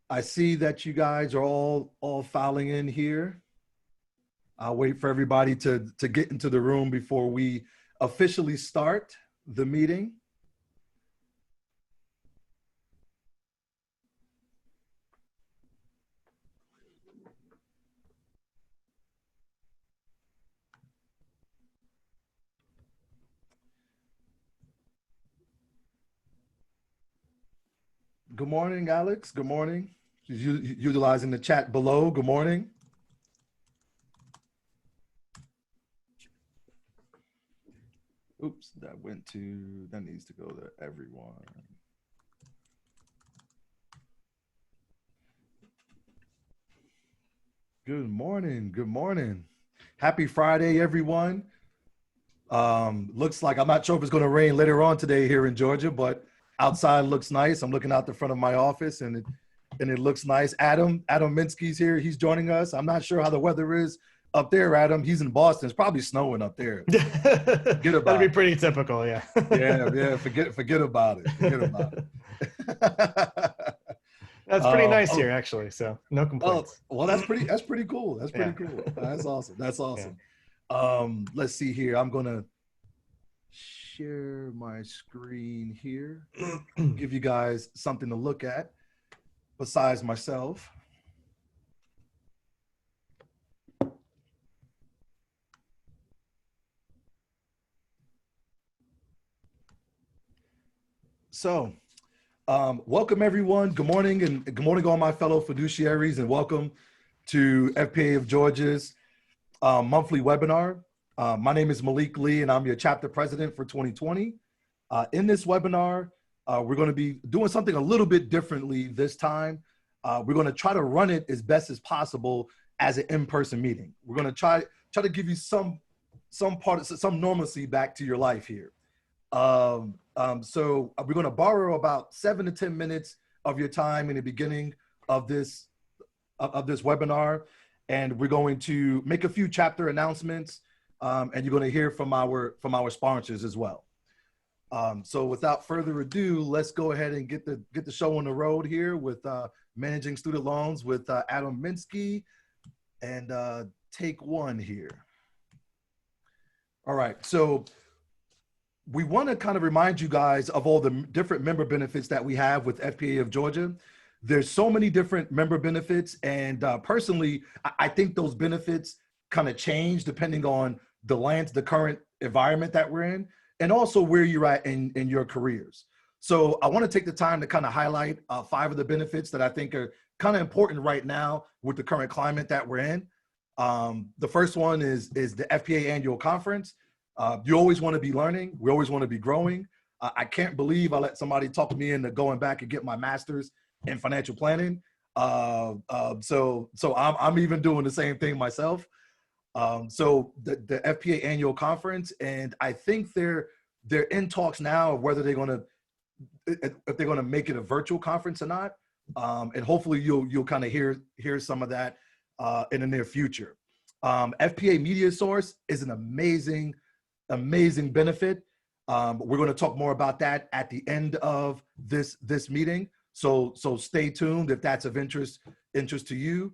I see that you guys are all filing in here. I'll wait for everybody to get into the room before we officially start the meeting. Good morning, Alex. Good morning. Utilizing the chat below. Good morning. Oops, that needs to go to everyone. Good morning. Good morning. Happy Friday, everyone. Looks like, I'm not sure if it's going to rain later on today here in Georgia, but outside looks nice. I'm looking out the front of my office and it looks nice. Adam Minsky's here. He's joining us. I'm not sure how the weather is up there, Adam. He's in Boston. It's probably snowing up there. That'd be pretty typical, yeah. Yeah. Forget about it. Forget about it. That's pretty nice here, actually. So no complaints. Well, that's pretty cool. That's pretty cool. That's awesome. That's awesome. Yeah. Let's see here. I'm gonna share my screen here. Give you guys something to look at besides myself. So, welcome everyone. Good morning, and good morning all my fellow fiduciaries, and welcome to FPA of Georgia's monthly webinar. My name is Malik Lee, and I'm your chapter president for 2020. In this webinar, we're going to be doing something a little bit differently this time. We're going to try to run it as best as possible as an in-person meeting. We're going to try to give you some normalcy back to your life here. So we're going to borrow about 7 to 10 minutes of your time in the beginning of this webinar, and we're going to make a few chapter announcements, and you're going to hear from our sponsors as well. So without further ado, let's go ahead and get the show on the road here with managing student loans with Adam Minsky, and take one here. All right, so we want to kind of remind you guys of all the different member benefits that we have with FPA of Georgia. There's so many different member benefits, and personally, I think those benefits kind of change depending on the current environment that we're in, and also where you're at in your careers. So I want to take the time to kind of highlight 5 of the benefits that I think are kind of important right now with the current climate that we're in. The first one is the FPA annual conference. You always want to be learning. We always want to be growing. I can't believe I let somebody talk me into going back and get my master's in financial planning. So I'm even doing the same thing myself. So the FPA annual conference, and I think they're in talks now of whether if they're going to make it a virtual conference or not. And hopefully you'll kind of hear some of that in the near future. FPA Media Source is an amazing benefit. We're going to talk more about that at the end of this meeting. So stay tuned if that's of interest to you.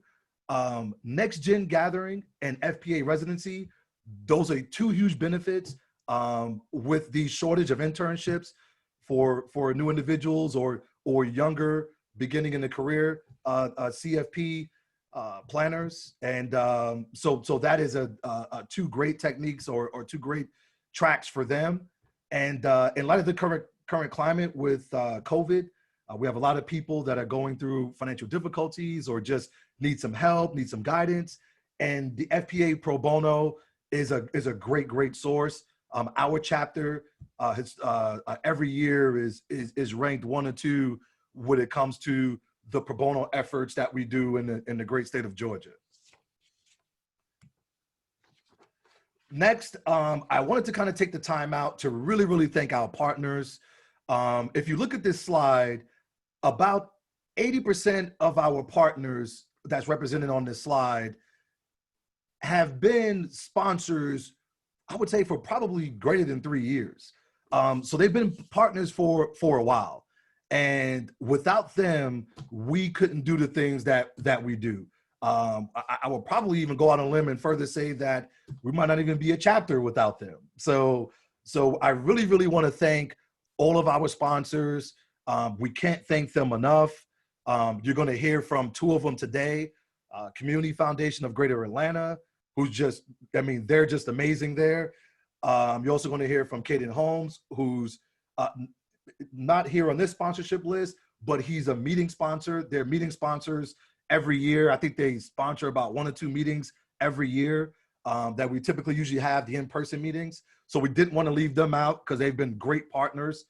Next Gen Gathering and FPA Residency, those are 2 huge benefits with the shortage of internships for new individuals or younger beginning in the career CFP planners. And so that is a 2 great techniques or 2 great tracks for them. And in light of the current climate with COVID, we have a lot of people that are going through financial difficulties or just need some help, need some guidance. And the FPA Pro Bono is a great source. Our chapter every year is ranked 1 or 2 when it comes to the pro bono efforts that we do in the great state of Georgia. Next, I wanted to kind of take the time out to really thank our partners. If you look at this slide, about 80% of our partners that's represented on this slide have been sponsors, I would say, for probably greater than 3 years. So they've been partners for a while. And without them, we couldn't do the things that we do. I will probably even go out on a limb and further say that we might not even be a chapter without them. So I really, really want to thank all of our sponsors. We can't thank them enough. You're going to hear from two of them today. Community Foundation of Greater Atlanta, who's just, I mean, they're just amazing there. You're also going to hear from Caden Holmes, who's not here on this sponsorship list, but he's a meeting sponsor. They're meeting sponsors every year. I think they sponsor about 1 or 2 meetings every year that we typically usually have, the in-person meetings. So we didn't want to leave them out because they've been great partners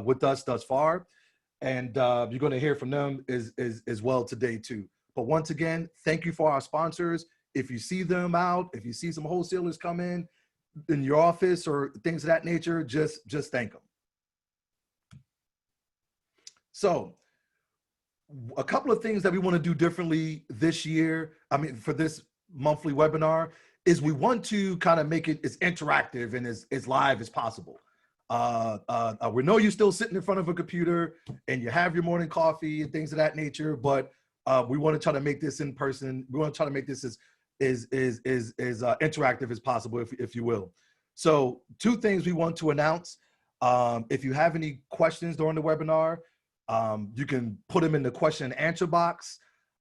with us thus far. And you're going to hear from them as well today too. But once again, thank you for our sponsors. If you see them out, if you see some wholesalers come in your office or things of that nature, just thank them. So a couple of things that we want to do differently this year, I mean, for this monthly webinar, is we want to kind of make it as interactive and as live as possible. We know you're still sitting in front of a computer and you have your morning coffee and things of that nature, but we want to try to make this in person. We want to try to make this as interactive as possible, if you will. So 2 things we want to announce. If you have any questions during the webinar, you can put them in the question and answer box.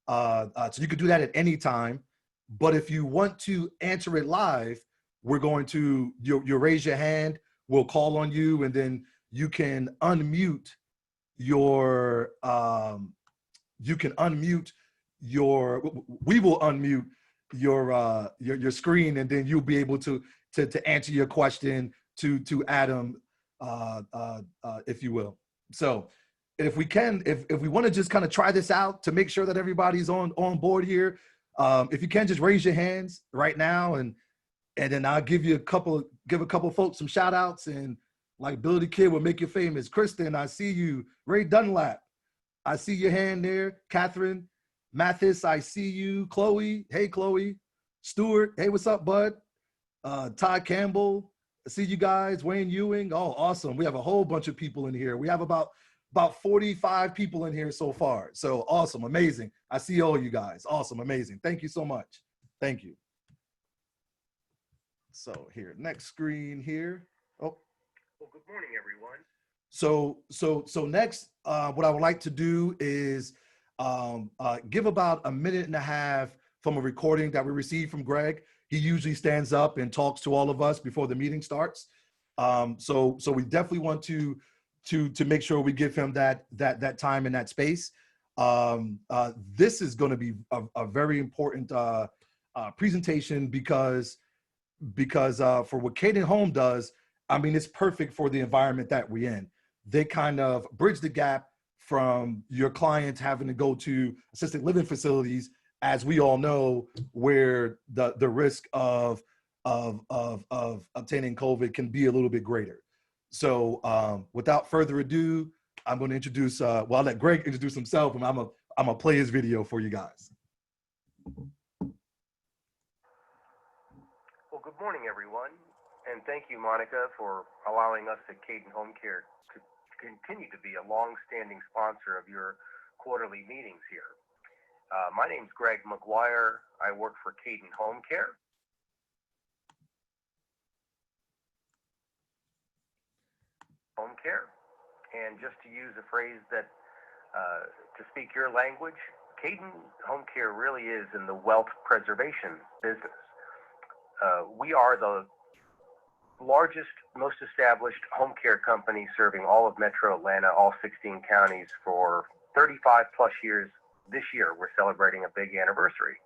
So you can do that at any time. But if you want to answer it live, we're going to, you raise your hand, we'll call on you, and then you can unmute your, we will unmute your screen, and then you'll be able to answer your question to Adam, if you will. So if we can, if we want to just kind of try this out to make sure that everybody's on board here, if you can just raise your hands right now, and then I'll give a couple folks some shout outs, and like Billy the Kid will make you famous. Kristen, I see you. Ray Dunlap, I see your hand there. Catherine Mathis, I see you. Chloe, hey Chloe. Stuart, hey, what's up, bud? Todd Campbell, I see you guys. Wayne Ewing, oh, awesome. We have a whole bunch of people in here. We have about 45 people in here so far. So awesome, amazing. I see all you guys. Awesome, amazing. Thank you so much. Thank you. So here, next screen here. Oh. Well, good morning, everyone. So next, what I would like to do is give about a minute and a half from a recording that we received from Greg. He usually stands up and talks to all of us before the meeting starts. So we definitely want to make sure we give him that time and that space. This is going to be a very important presentation because for what Caden Home does, I mean, it's perfect for the environment that we're in. They kind of bridge the gap from your clients having to go to assisted living facilities, as we all know, where the risk of obtaining COVID can be a little bit greater. So without further ado, I'm going to introduce, well, I'll let Greg introduce himself, and I'm gonna play his video for you guys. Well, good morning, everyone. And thank you, Monica, for allowing us at Caden Home Care to continue to be a long-standing sponsor of your quarterly meetings here. My name's Greg McGuire. I work for Caden Home Care. And just to use a phrase that, to speak your language, Caden Home Care really is in the wealth preservation business. We are the largest, most established home care company serving all of Metro Atlanta, all 16 counties for 35 plus years. This year, we're celebrating a big anniversary.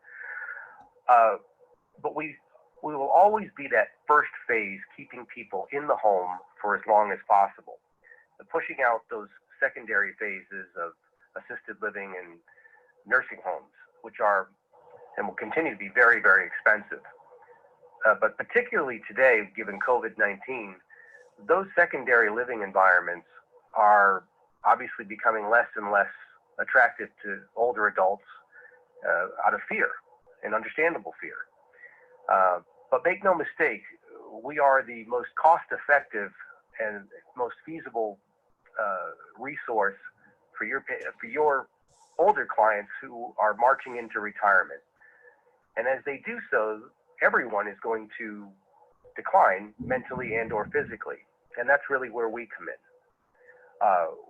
But we will always be that first phase, keeping people in the home for as long as possible, pushing out those secondary phases of assisted living and nursing homes, which are and will continue to be very, very expensive. But particularly today, given COVID-19, those secondary living environments are obviously becoming less and less attractive to older adults out of fear, and understandable fear. But make no mistake, we are the most cost-effective and most feasible resource for your older clients who are marching into retirement. And as they do so, everyone is going to decline mentally and or physically. And that's really where we come in.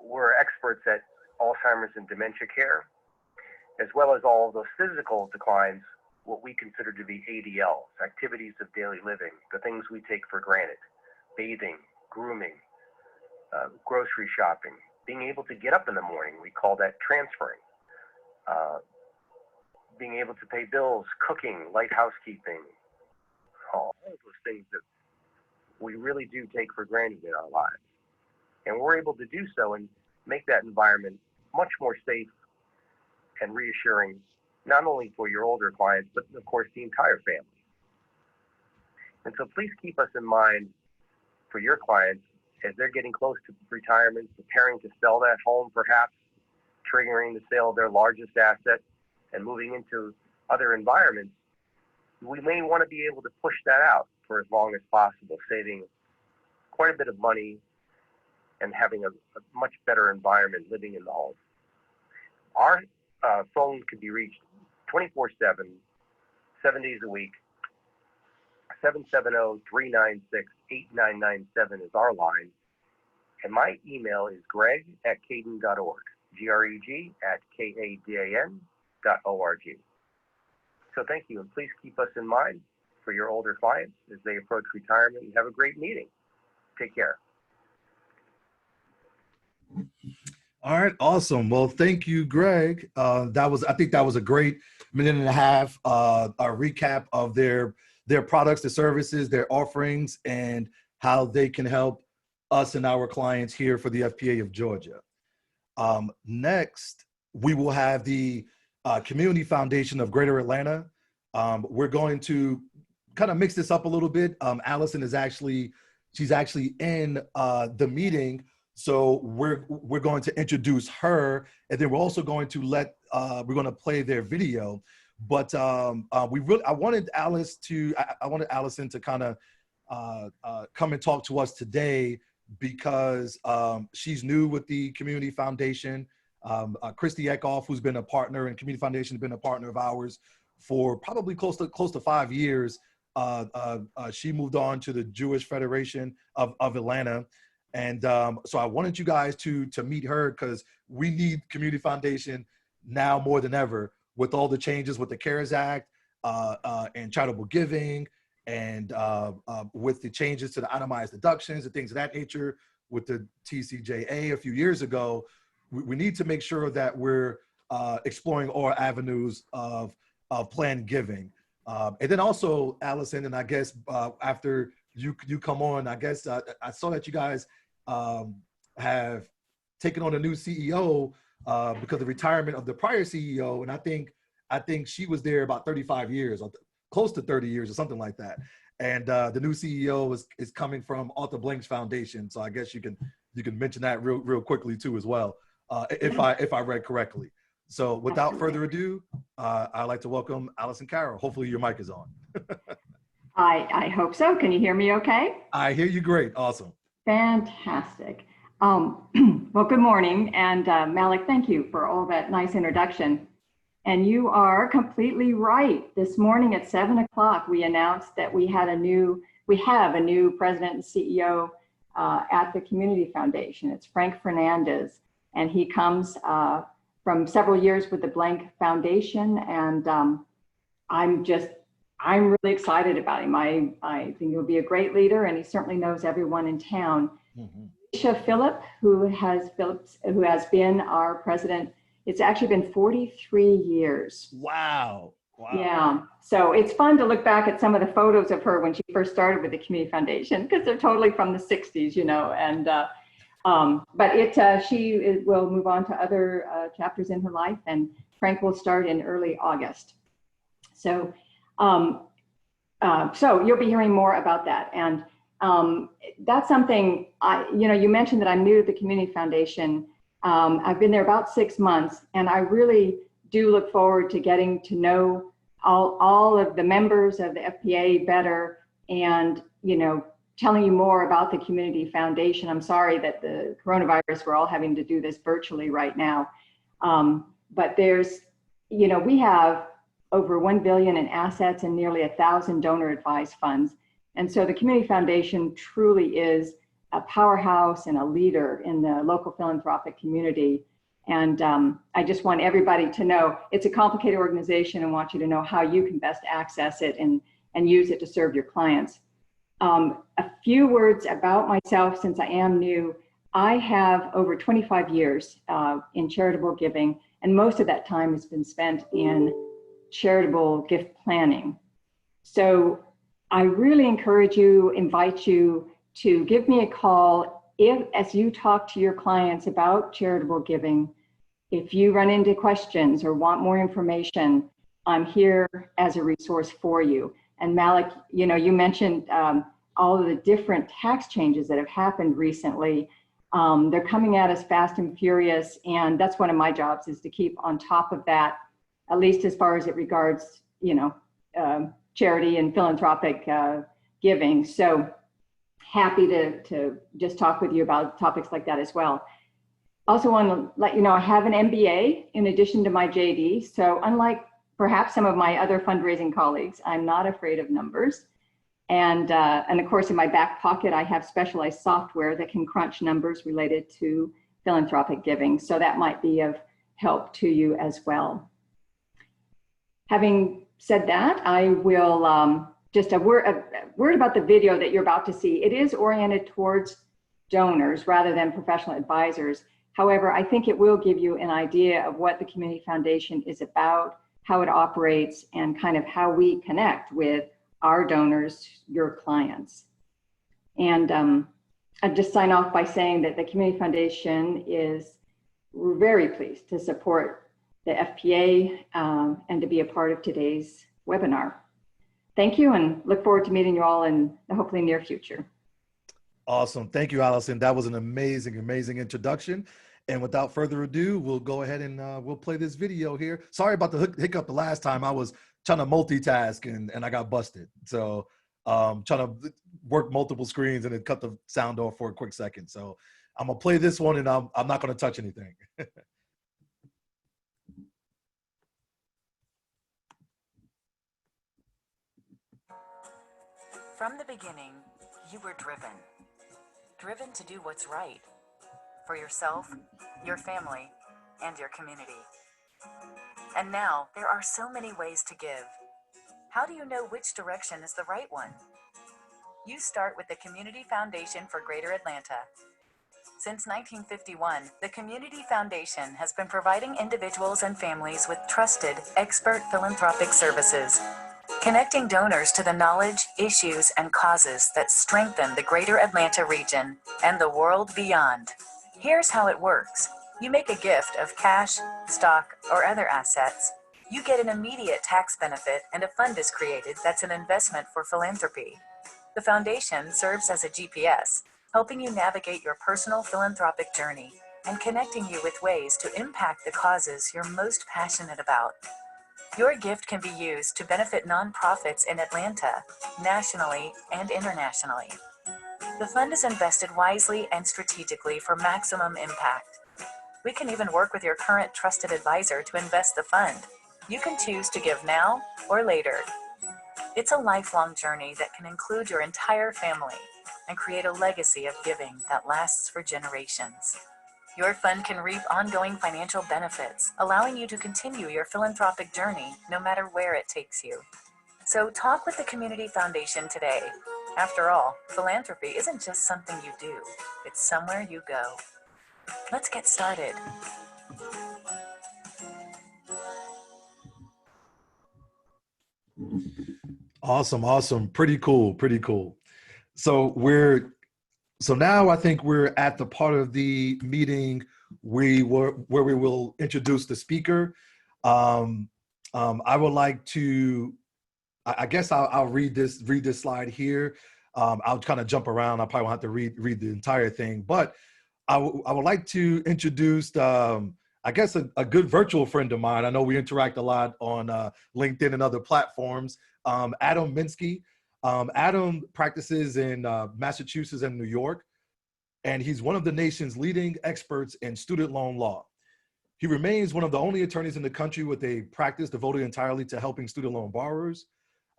We're experts at Alzheimer's and dementia care, as well as all of those physical declines, what we consider to be ADLs, activities of daily living, the things we take for granted, bathing, grooming, grocery shopping, being able to get up in the morning, we call that transferring, being able to pay bills, cooking, light housekeeping, all of those things that we really do take for granted in our lives. And we're able to do so and make that environment much more safe and reassuring, not only for your older clients, but of course the entire family. And so please keep us in mind for your clients as they're getting close to retirement, preparing to sell that home perhaps, triggering the sale of their largest asset and moving into other environments. We may want to be able to push that out for as long as possible, saving quite a bit of money and having a much better environment living in the home. Our phone can be reached 24/7, 7 days a week. 770-396-8997 is our line. And my email is greg@kadan.org, greg@kadan.org. So thank you, and please keep us in mind for your older clients as they approach retirement, and have a great meeting. Take care. All right, awesome. Well, thank you, Greg. I think that was a great minute and a half, a recap of their products, their services, their offerings, and how they can help us and our clients here for the FPA of Georgia. Next, we will have the Community Foundation of Greater Atlanta. We're going to kind of mix this up a little bit. Allison is she's actually in the meeting. So we're going to introduce her, and then we're also going to we're going to play their video. But I wanted Allison to kind of come and talk to us today because she's new with the Community Foundation. Christy Eckhoff, who's been a partner in Community Foundation, has been a partner of ours for probably close to 5 years. She moved on to the Jewish Federation of Atlanta. And so I wanted you guys to meet her because we need Community Foundation now more than ever with all the changes with the CARES Act and charitable giving and with the changes to the itemized deductions and things of that nature with the TCJA a few years ago. We need to make sure that we're exploring all avenues of planned giving. And then also, Allison, and I guess after you come on, I guess I saw that you guys have taken on a new CEO because of the retirement of the prior CEO, and I think she was there about 35 years, or close to 30 years, or something like that. And the new CEO is coming from Arthur Blank's foundation, so I guess you can mention that real quickly too as well, if I read correctly. So without further ado, I'd like to welcome Allison Carroll. Hopefully your mic is on. I hope so. Can you hear me okay? I hear you great. Awesome. Fantastic. Well, good morning. And Malik, thank you for all that nice introduction. And you are completely right. This morning at 7 o'clock, we announced that we have a new president and CEO at the Community Foundation. It's Frank Fernandez, and he comes from several years with the Blank Foundation. And I'm really excited about him. I think he'll be a great leader, and he certainly knows everyone in town. Mm-hmm. Alicia Phillip, who has been our president, it's actually been 43 years. Wow. Yeah. So it's fun to look back at some of the photos of her when she first started with the Community Foundation, because they're totally from the 60s, and but she will move on to other chapters in her life, and Frank will start in early August. So so you'll be hearing more about that. And that's something, you mentioned that I'm new to the Community Foundation. I've been there about 6 months, and I really do look forward to getting to know all of the members of the FPA better, and, telling you more about the Community Foundation. I'm sorry that the coronavirus, we're all having to do this virtually right now. But there's, you know, we have over 1 billion in assets and nearly 1,000 donor advised funds. And so the Community Foundation truly is a powerhouse and a leader in the local philanthropic community. And I just want everybody to know it's a complicated organization and want you to know how you can best access it and use it to serve your clients. A few words about myself since I am new. I have over 25 years in charitable giving, and most of that time has been spent in charitable gift planning. So I really encourage you, invite you to give me a call as you talk to your clients about charitable giving. If you run into questions or want more information, I'm here as a resource for you. And Malik, you know, you mentioned all of the different tax changes that have happened recently. They're coming at us fast and furious, and that's one of my jobs, is to keep on top of that, at least as far as it regards, you know, charity and philanthropic giving. So happy to just talk with you about topics like that as well. Also want to let you know I have an MBA in addition to my JD. So unlike perhaps some of my other fundraising colleagues, I'm not afraid of numbers. And of course, in my back pocket, I have specialized software that can crunch numbers related to philanthropic giving. So that might be of help to you as well. Having said that, I will just a word about the video that you're about to see. It is oriented towards donors rather than professional advisors. However, I think it will give you an idea of what the Community Foundation is about, how it operates, and kind of how we connect with our donors, your clients. And I'd just sign off by saying that the Community Foundation we're very pleased to support the FPA and to be a part of today's webinar. Thank you, and look forward to meeting you all in the hopefully near future. Awesome. Thank you, Allison. That was an amazing, amazing introduction. And without further ado, we'll go ahead and we'll play this video here. Sorry about the hiccup the last time. I was trying to multitask and I got busted. So trying to work multiple screens and it cut the sound off for a quick second. So I'm gonna play this one and I'm not gonna touch anything. From the beginning, you were driven to do what's right for yourself, your family, and your community. And now there are so many ways to give. How do you know which direction is the right one? You start with the Community Foundation for Greater Atlanta. Since 1951, the Community Foundation has been providing individuals and families with trusted, expert philanthropic services, connecting donors to the knowledge, issues, and causes that strengthen the Greater Atlanta region and the world beyond. Here's how it works. You make a gift of cash, stock, or other assets. You get an immediate tax benefit, and a fund is created that's an investment for philanthropy. The foundation serves as a GPS, helping you navigate your personal philanthropic journey and connecting you with ways to impact the causes you're most passionate about. Your gift can be used to benefit nonprofits in Atlanta, nationally, and internationally. The fund is invested wisely and strategically for maximum impact. We can even work with your current trusted advisor to invest the fund. You can choose to give now or later. It's a lifelong journey that can include your entire family and create a legacy of giving that lasts for generations. Your fund can reap ongoing financial benefits, allowing you to continue your philanthropic journey no matter where it takes you. So talk with the Community Foundation today. After all, philanthropy isn't just something you do, it's somewhere you go. Let's get started. Awesome, awesome. Pretty cool, pretty cool. So now I think we're at the part of the meeting where we will introduce the speaker. I would like to, I guess I'll read this slide here. I'll kind of jump around. I probably won't have to read the entire thing, but I would like to introduce, I guess, a good virtual friend of mine. I know we interact a lot on LinkedIn and other platforms. Adam Minsky. Adam practices in Massachusetts and New York, and he's one of the nation's leading experts in student loan law. He remains one of the only attorneys in the country with a practice devoted entirely to helping student loan borrowers.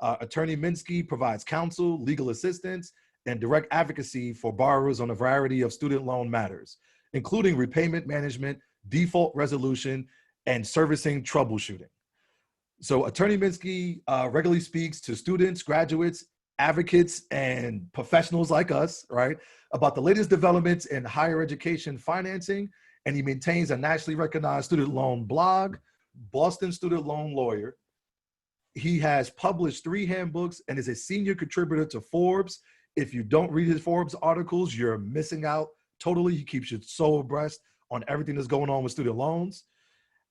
Attorney Minsky provides counsel, legal assistance, and direct advocacy for borrowers on a variety of student loan matters, including repayment management, default resolution, and servicing troubleshooting. So Attorney Minsky regularly speaks to students, graduates, advocates, and professionals like us, right, about the latest developments in higher education financing, and he maintains a nationally recognized student loan blog, Boston Student Loan Lawyer. He has published 3 handbooks and is a senior contributor to Forbes. If you don't read his Forbes articles, you're missing out totally. He keeps you so abreast on everything that's going on with student loans.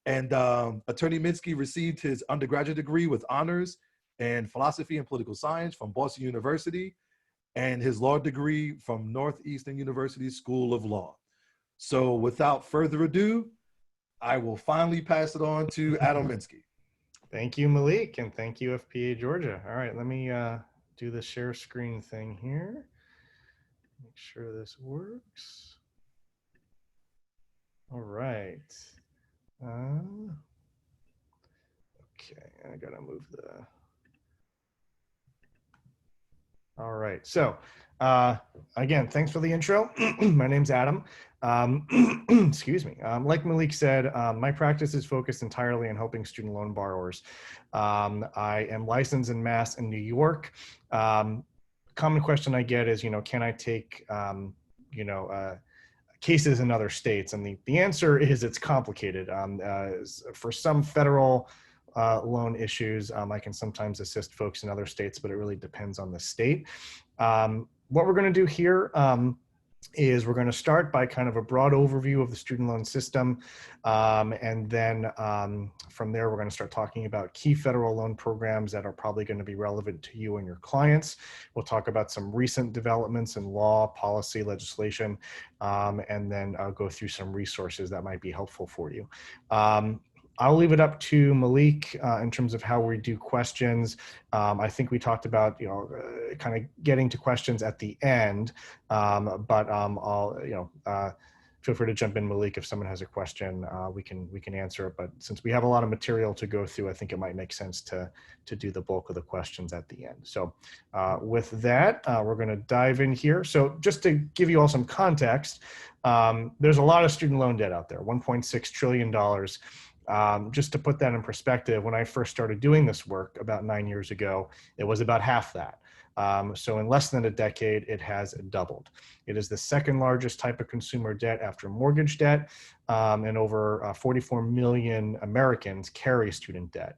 And Attorney Minsky received his undergraduate degree with honors in philosophy and political science from Boston University and his law degree from Northeastern University School of Law. So without further ado, I will finally pass it on to Adam Minsky. Thank you, Malik, and thank you, FPA Georgia. All right, let me do the share screen thing here. Make sure this works. All right. Okay, I gotta move the. All right, so again, thanks for the intro. My name's Adam. Excuse me. Like Malik said, my practice is focused entirely on helping student loan borrowers. I am licensed in Mass and New York. Common question I get is, can I take, cases in other states? And the answer is it's complicated. For some federal loan issues, I can sometimes assist folks in other states, but it really depends on the state. What we're going to do here is we're going to start by kind of a broad overview of the student loan system. And then from there, we're going to start talking about key federal loan programs that are probably going to be relevant to you and your clients. We'll talk about some recent developments in law, policy, legislation, and then I'll go through some resources that might be helpful for you. I'll leave it up to Malik in terms of how we do questions. I think we talked about, kind of getting to questions at the end, but I'll, feel free to jump in, Malik, if someone has a question, we can answer it. But since we have a lot of material to go through, I think it might make sense to do the bulk of the questions at the end. So with that, we're going to dive in here. So just to give you all some context, there's a lot of student loan debt out there, $1.6 trillion. Just to put that in perspective, when I first started doing this work about 9 years ago, it was about half that. So in less than a decade, it has doubled. It is the second largest type of consumer debt after mortgage debt, and over 44 million Americans carry student debt.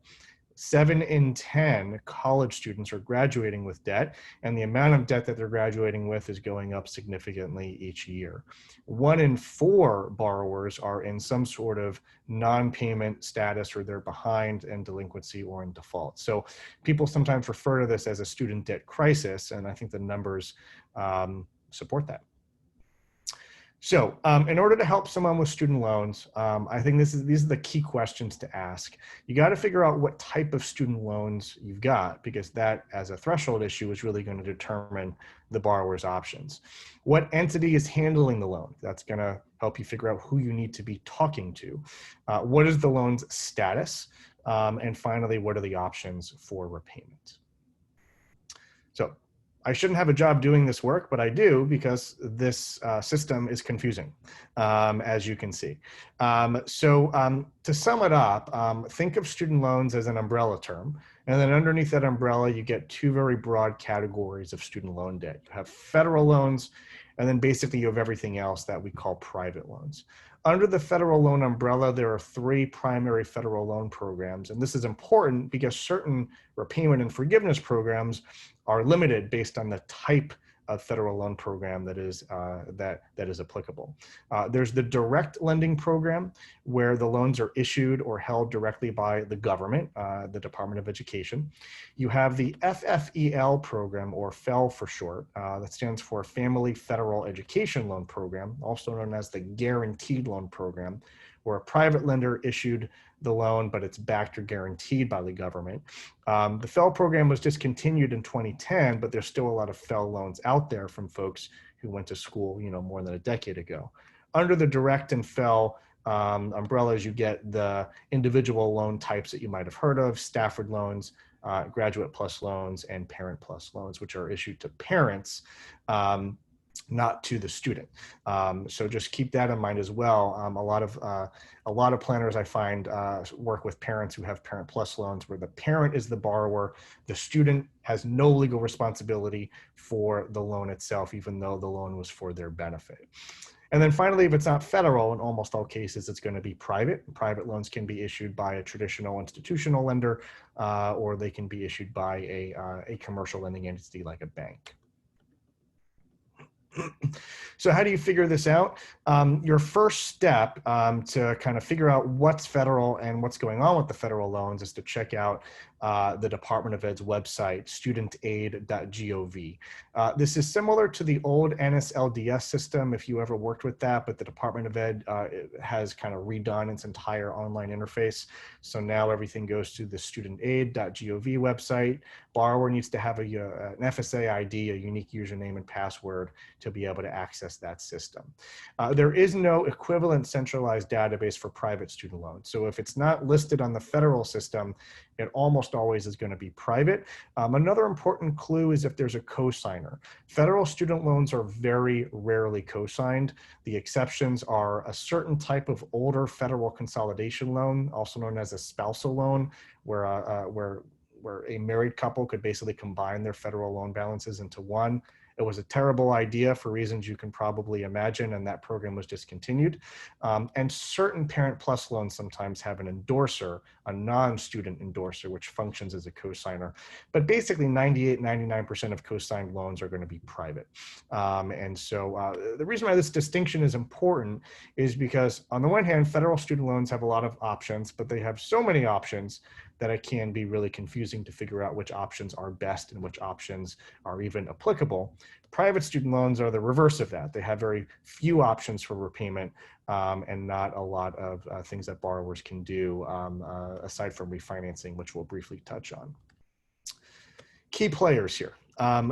7 in 10 college students are graduating with debt, and the amount of debt that they're graduating with is going up significantly each year. 1 in 4 borrowers are in some sort of non-payment status, or they're behind in delinquency or in default. So people sometimes refer to this as a student debt crisis, and I think the numbers support that. So in order to help someone with student loans, I think these are the key questions to ask. You got to figure out what type of student loans you've got, because that, as a threshold issue, is really going to determine the borrower's options. What entity is handling the loan? That's going to help you figure out who you need to be talking to. What is the loan's status? And finally, what are the options for repayment? So I shouldn't have a job doing this work, but I do, because this system is confusing, as you can see. So to sum it up, think of student loans as an umbrella term. And then underneath that umbrella, you get 2 very broad categories of student loan debt. You have federal loans, and then basically you have everything else that we call private loans. Under the federal loan umbrella, there are 3 primary federal loan programs. And this is important because certain repayment and forgiveness programs are limited based on the type of federal loan program that is applicable. There's the direct lending program, where the loans are issued or held directly by the government, the Department of Education. You have the FFEL program, or FEL for short, that stands for Family Federal Education Loan Program, also known as the Guaranteed Loan Program, where a private lender issued the loan, but it's backed or guaranteed by the government. The FPEL program was discontinued in 2010, but there's still a lot of FPEL loans out there from folks who went to school, more than a decade ago. Under the direct and FPEL umbrellas, you get the individual loan types that you might have heard of: Stafford loans, graduate plus loans, and parent plus loans, which are issued to parents, not to the student. So just keep that in mind as well. A lot of planners I find work with parents who have parent plus loans, where the parent is the borrower. The student has no legal responsibility for the loan itself, even though the loan was for their benefit. And then finally, if it's not federal, in almost all cases, it's going to be private. Private loans can be issued by a traditional institutional lender, or they can be issued by a commercial lending entity like a bank. So how do you figure this out? Your first step to kind of figure out what's federal and what's going on with the federal loans is to check out the Department of Ed's website, studentaid.gov. This is similar to the old NSLDS system, if you ever worked with that, but the Department of Ed has kind of redone its entire online interface. So now everything goes to the studentaid.gov website. Borrower needs to have an FSA ID, a unique username and password, to be able to access that system. There is no equivalent centralized database for private student loans. So if it's not listed on the federal system, it almost always is going to be private. Another important clue is if there's a cosigner. Federal student loans are very rarely cosigned. The exceptions are a certain type of older federal consolidation loan, also known as a spousal loan, where a married couple could basically combine their federal loan balances into one. It was a terrible idea for reasons you can probably imagine, and that program was discontinued. And certain Parent Plus loans sometimes have an endorser, a non-student endorser, which functions as a cosigner. But basically 98, 99% of cosigned loans are going to be private. And so the reason why this distinction is important is because on the one hand, federal student loans have a lot of options, but they have so many options that it can be really confusing to figure out which options are best and which options are even applicable. Private student loans are the reverse of that. They have very few options for repayment and not a lot of things that borrowers can do aside from refinancing, which we'll briefly touch on. Key players here.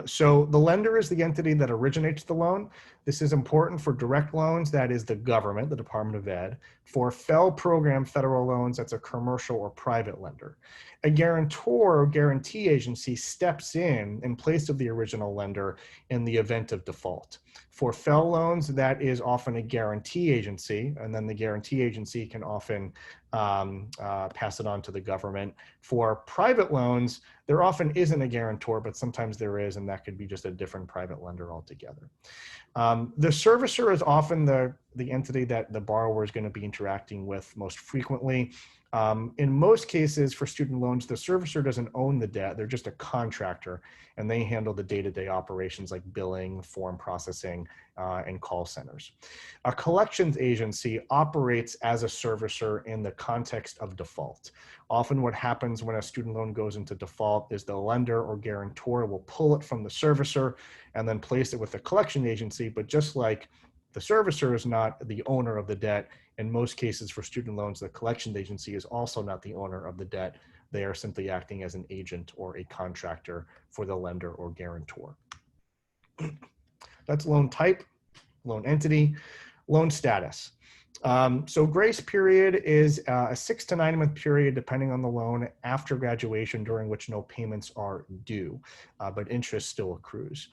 So the lender is the entity that originates the loan. This is important for direct loans, that is the government, the Department of Ed. For FPEL program federal loans, that's a commercial or private lender. A guarantor or guarantee agency steps in place of the original lender in the event of default. For FPEL loans, that is often a guarantee agency, and then the guarantee agency can often pass it on to the government. For private loans, there often isn't a guarantor, but sometimes there is, and that could be just a different private lender altogether. The servicer is often the entity that the borrower is going to be interacting with most frequently. In most cases for student loans, the servicer doesn't own the debt, they're just a contractor, and they handle the day-to-day operations like billing, form processing, and call centers. A collections agency operates as a servicer in the context of default. Often what happens when a student loan goes into default is the lender or guarantor will pull it from the servicer and then place it with the collection agency, but just like the servicer is not the owner of the debt, in most cases for student loans, the collection agency is also not the owner of the debt. They are simply acting as an agent or a contractor for the lender or guarantor. That's loan type, loan entity, loan status. So grace period is a 6 to 9 month period, depending on the loan, after graduation, during which no payments are due, but interest still accrues.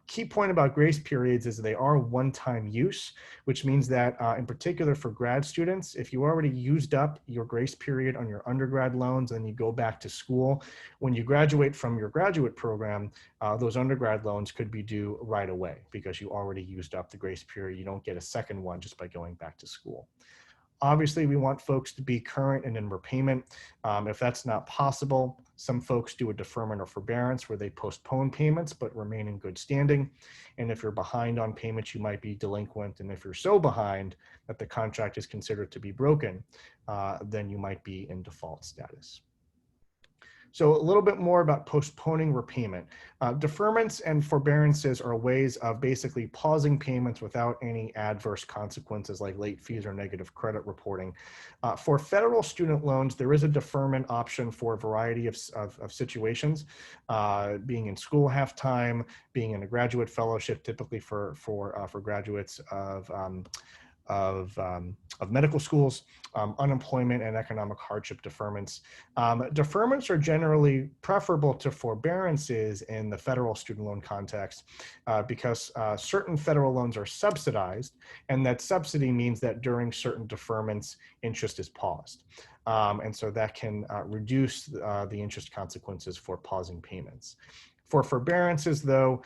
Key point about grace periods is they are one-time use, which means that in particular for grad students, if you already used up your grace period on your undergrad loans and you go back to school, when you graduate from your graduate program, those undergrad loans could be due right away because you already used up the grace period. You don't get a second one just by going back to school. Obviously, we want folks to be current and in repayment. If that's not possible, some folks do a deferment or forbearance where they postpone payments but remain in good standing. And if you're behind on payments, you might be delinquent. And if you're so behind that the contract is considered to be broken, then you might be in default status. So a little bit more about postponing repayment. Deferments and forbearances are ways of basically pausing payments without any adverse consequences like late fees or negative credit reporting. For federal student loans, there is a deferment option for a variety of situations, being in school half-time, being in a graduate fellowship, typically for graduates of medical schools, unemployment and economic hardship deferments. Deferments are generally preferable to forbearances in the federal student loan context because certain federal loans are subsidized, and that subsidy means that during certain deferments, interest is paused. And so that can reduce the interest consequences for pausing payments. For forbearances, though,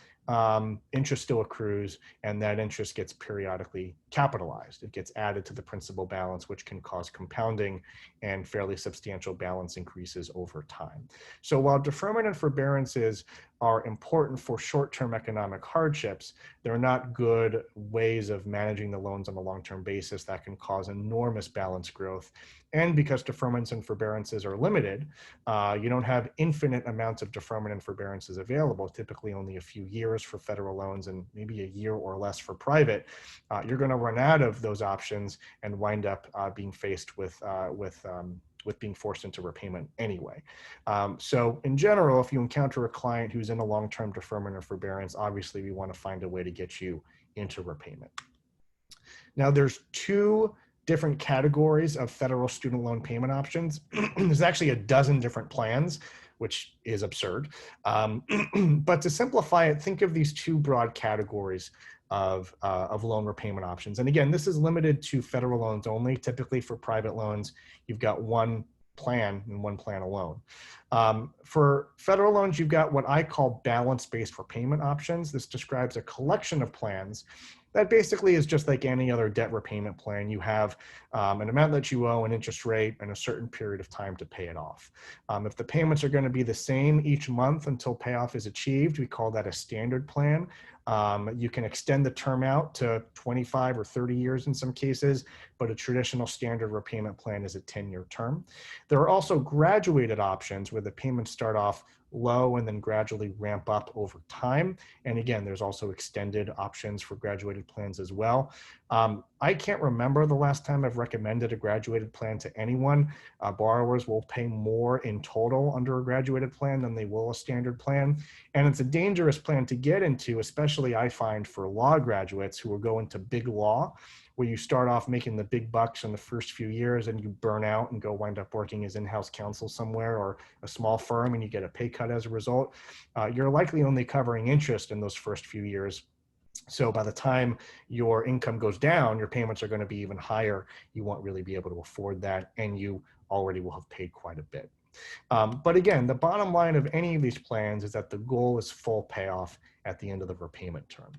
interest still accrues, and that interest gets periodically capitalized. It gets added to the principal balance, which can cause compounding and fairly substantial balance increases over time. So while deferment and forbearances are important for short-term economic hardships, they're not good ways of managing the loans on a long-term basis that can cause enormous balance growth. And because deferments and forbearances are limited, you don't have infinite amounts of deferment and forbearances available, typically only a few years for federal loans and maybe a year or less for private. You're going to run out of those options and wind up being faced with being forced into repayment anyway. So in general, if you encounter a client who's in a long-term deferment or forbearance, obviously we want to find a way to get you into repayment. Now there's two different categories of federal student loan payment options. There's actually a dozen different plans, which is absurd. But to simplify it, think of these two broad categories of loan repayment options. And again, this is limited to federal loans only. Typically for private loans, you've got one plan and one plan alone. For federal loans, you've got what I call balance-based repayment options. This describes a collection of plans that basically is just like any other debt repayment plan. You have an amount that you owe, an interest rate, and a certain period of time to pay it off. If the payments are going to be the same each month until payoff is achieved, we call that a standard plan. You can extend the term out to 25 or 30 years in some cases, but a traditional standard repayment plan is a 10-year term. There are also graduated options where the payments start off low and then gradually ramp up over time. And again, there's also extended options for graduated plans as well. I can't remember the last time I've recommended a graduated plan to anyone. Borrowers will pay more in total under a graduated plan than they will a standard plan. And it's a dangerous plan to get into, especially I find for law graduates who will go into big law, where you start off making the big bucks in the first few years and you burn out and go wind up working as in-house counsel somewhere or a small firm and you get a pay cut as a result. You're likely only covering interest in those first few years. So by the time your income goes down, your payments are going to be even higher. You won't really be able to afford that, and you already will have paid quite a bit. But again, the bottom line of any of these plans is that the goal is full payoff at the end of the repayment term.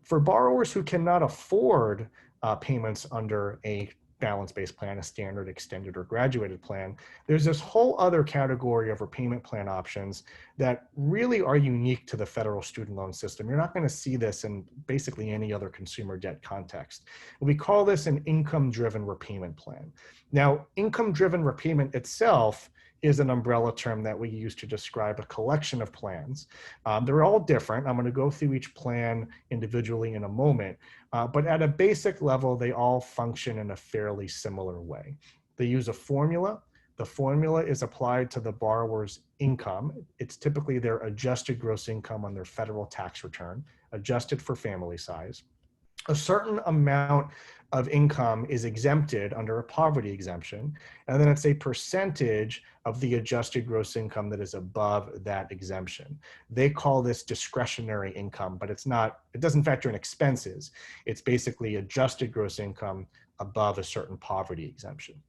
For borrowers who cannot afford payments under a balance-based plan, a standard, extended, or graduated plan, there's this whole other category of repayment plan options that really are unique to the federal student loan system. You're not going to see this in basically any other consumer debt context. We call this an income-driven repayment plan. Now, income-driven repayment itself is an umbrella term that we use to describe a collection of plans. They're all different. I'm going to go through each plan individually in a moment, but at a basic level, they all function in a fairly similar way. They use a formula. The formula is applied to the borrower's income. It's typically their adjusted gross income on their federal tax return, adjusted for family size. A certain amount of income is exempted under a poverty exemption, and then it's a percentage of the adjusted gross income that is above that exemption. They call this discretionary income, but it's not, it doesn't factor in expenses. It's basically adjusted gross income above a certain poverty exemption.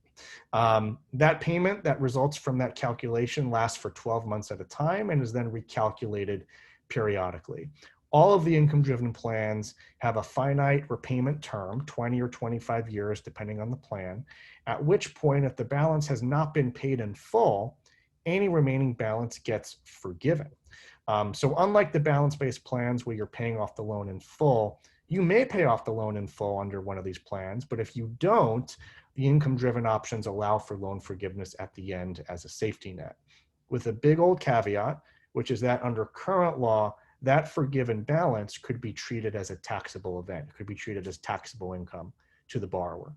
That payment that results from that calculation lasts for 12 months at a time and is then recalculated periodically. All of the income-driven plans have a finite repayment term, 20 or 25 years, depending on the plan, at which point, if the balance has not been paid in full, any remaining balance gets forgiven. So unlike the balance-based plans where you're paying off the loan in full, you may pay off the loan in full under one of these plans, but if you don't, the income-driven options allow for loan forgiveness at the end as a safety net. with a big old caveat, which is that under current law, that forgiven balance could be treated as a taxable event, could be treated as taxable income to the borrower.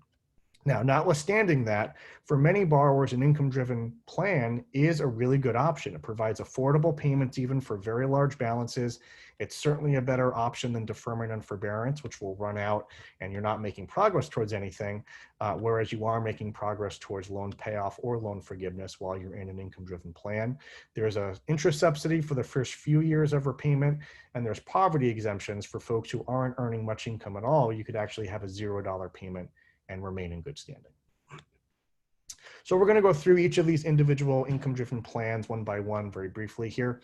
Now, notwithstanding that, for many borrowers, an income-driven plan is a really good option. It provides affordable payments even for very large balances. It's certainly a better option than deferment and forbearance, which will run out and you're not making progress towards anything, whereas you are making progress towards loan payoff or loan forgiveness while you're in an income-driven plan. There's an interest subsidy for the first few years of repayment, and there's poverty exemptions for folks who aren't earning much income at all. You could actually have a $0 payment and remain in good standing. So we're going to go through each of these individual income-driven plans one by one very briefly here.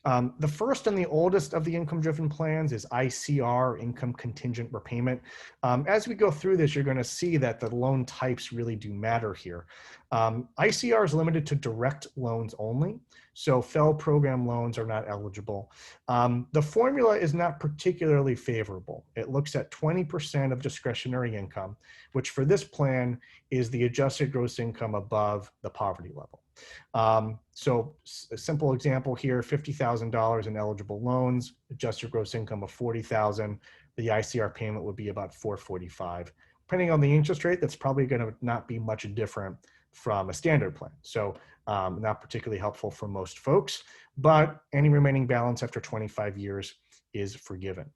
The first and the oldest of the income-driven plans is ICR, Income Contingent Repayment. As we go through this, you're going to see that the loan types really do matter here. ICR is limited to direct loans only, so FPA program loans are not eligible. The formula is not particularly favorable. It looks at 20% of discretionary income, which for this plan is the adjusted gross income above the poverty level. So a simple example here, $50,000 in eligible loans, adjusted gross income of $40,000, the ICR payment would be about $445. Depending on the interest rate, that's probably going to not be much different from a standard plan. So not particularly helpful for most folks, but any remaining balance after 25 years is forgiven.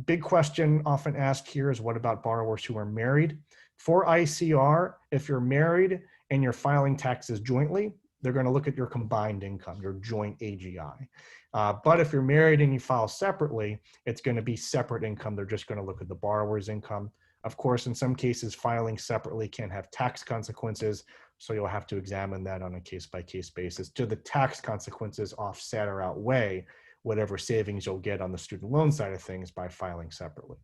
Big question often asked here is, what about borrowers who are married? For ICR, if you're married and you're filing taxes jointly, they're going to look at your combined income, your joint AGI. But if you're married and you file separately, it's going to be separate income. They're just going to look at the borrower's income. Of course, in some cases, filing separately can have tax consequences, so you'll have to examine that on a case-by-case basis. Do the tax consequences offset or outweigh whatever savings you'll get on the student loan side of things by filing separately?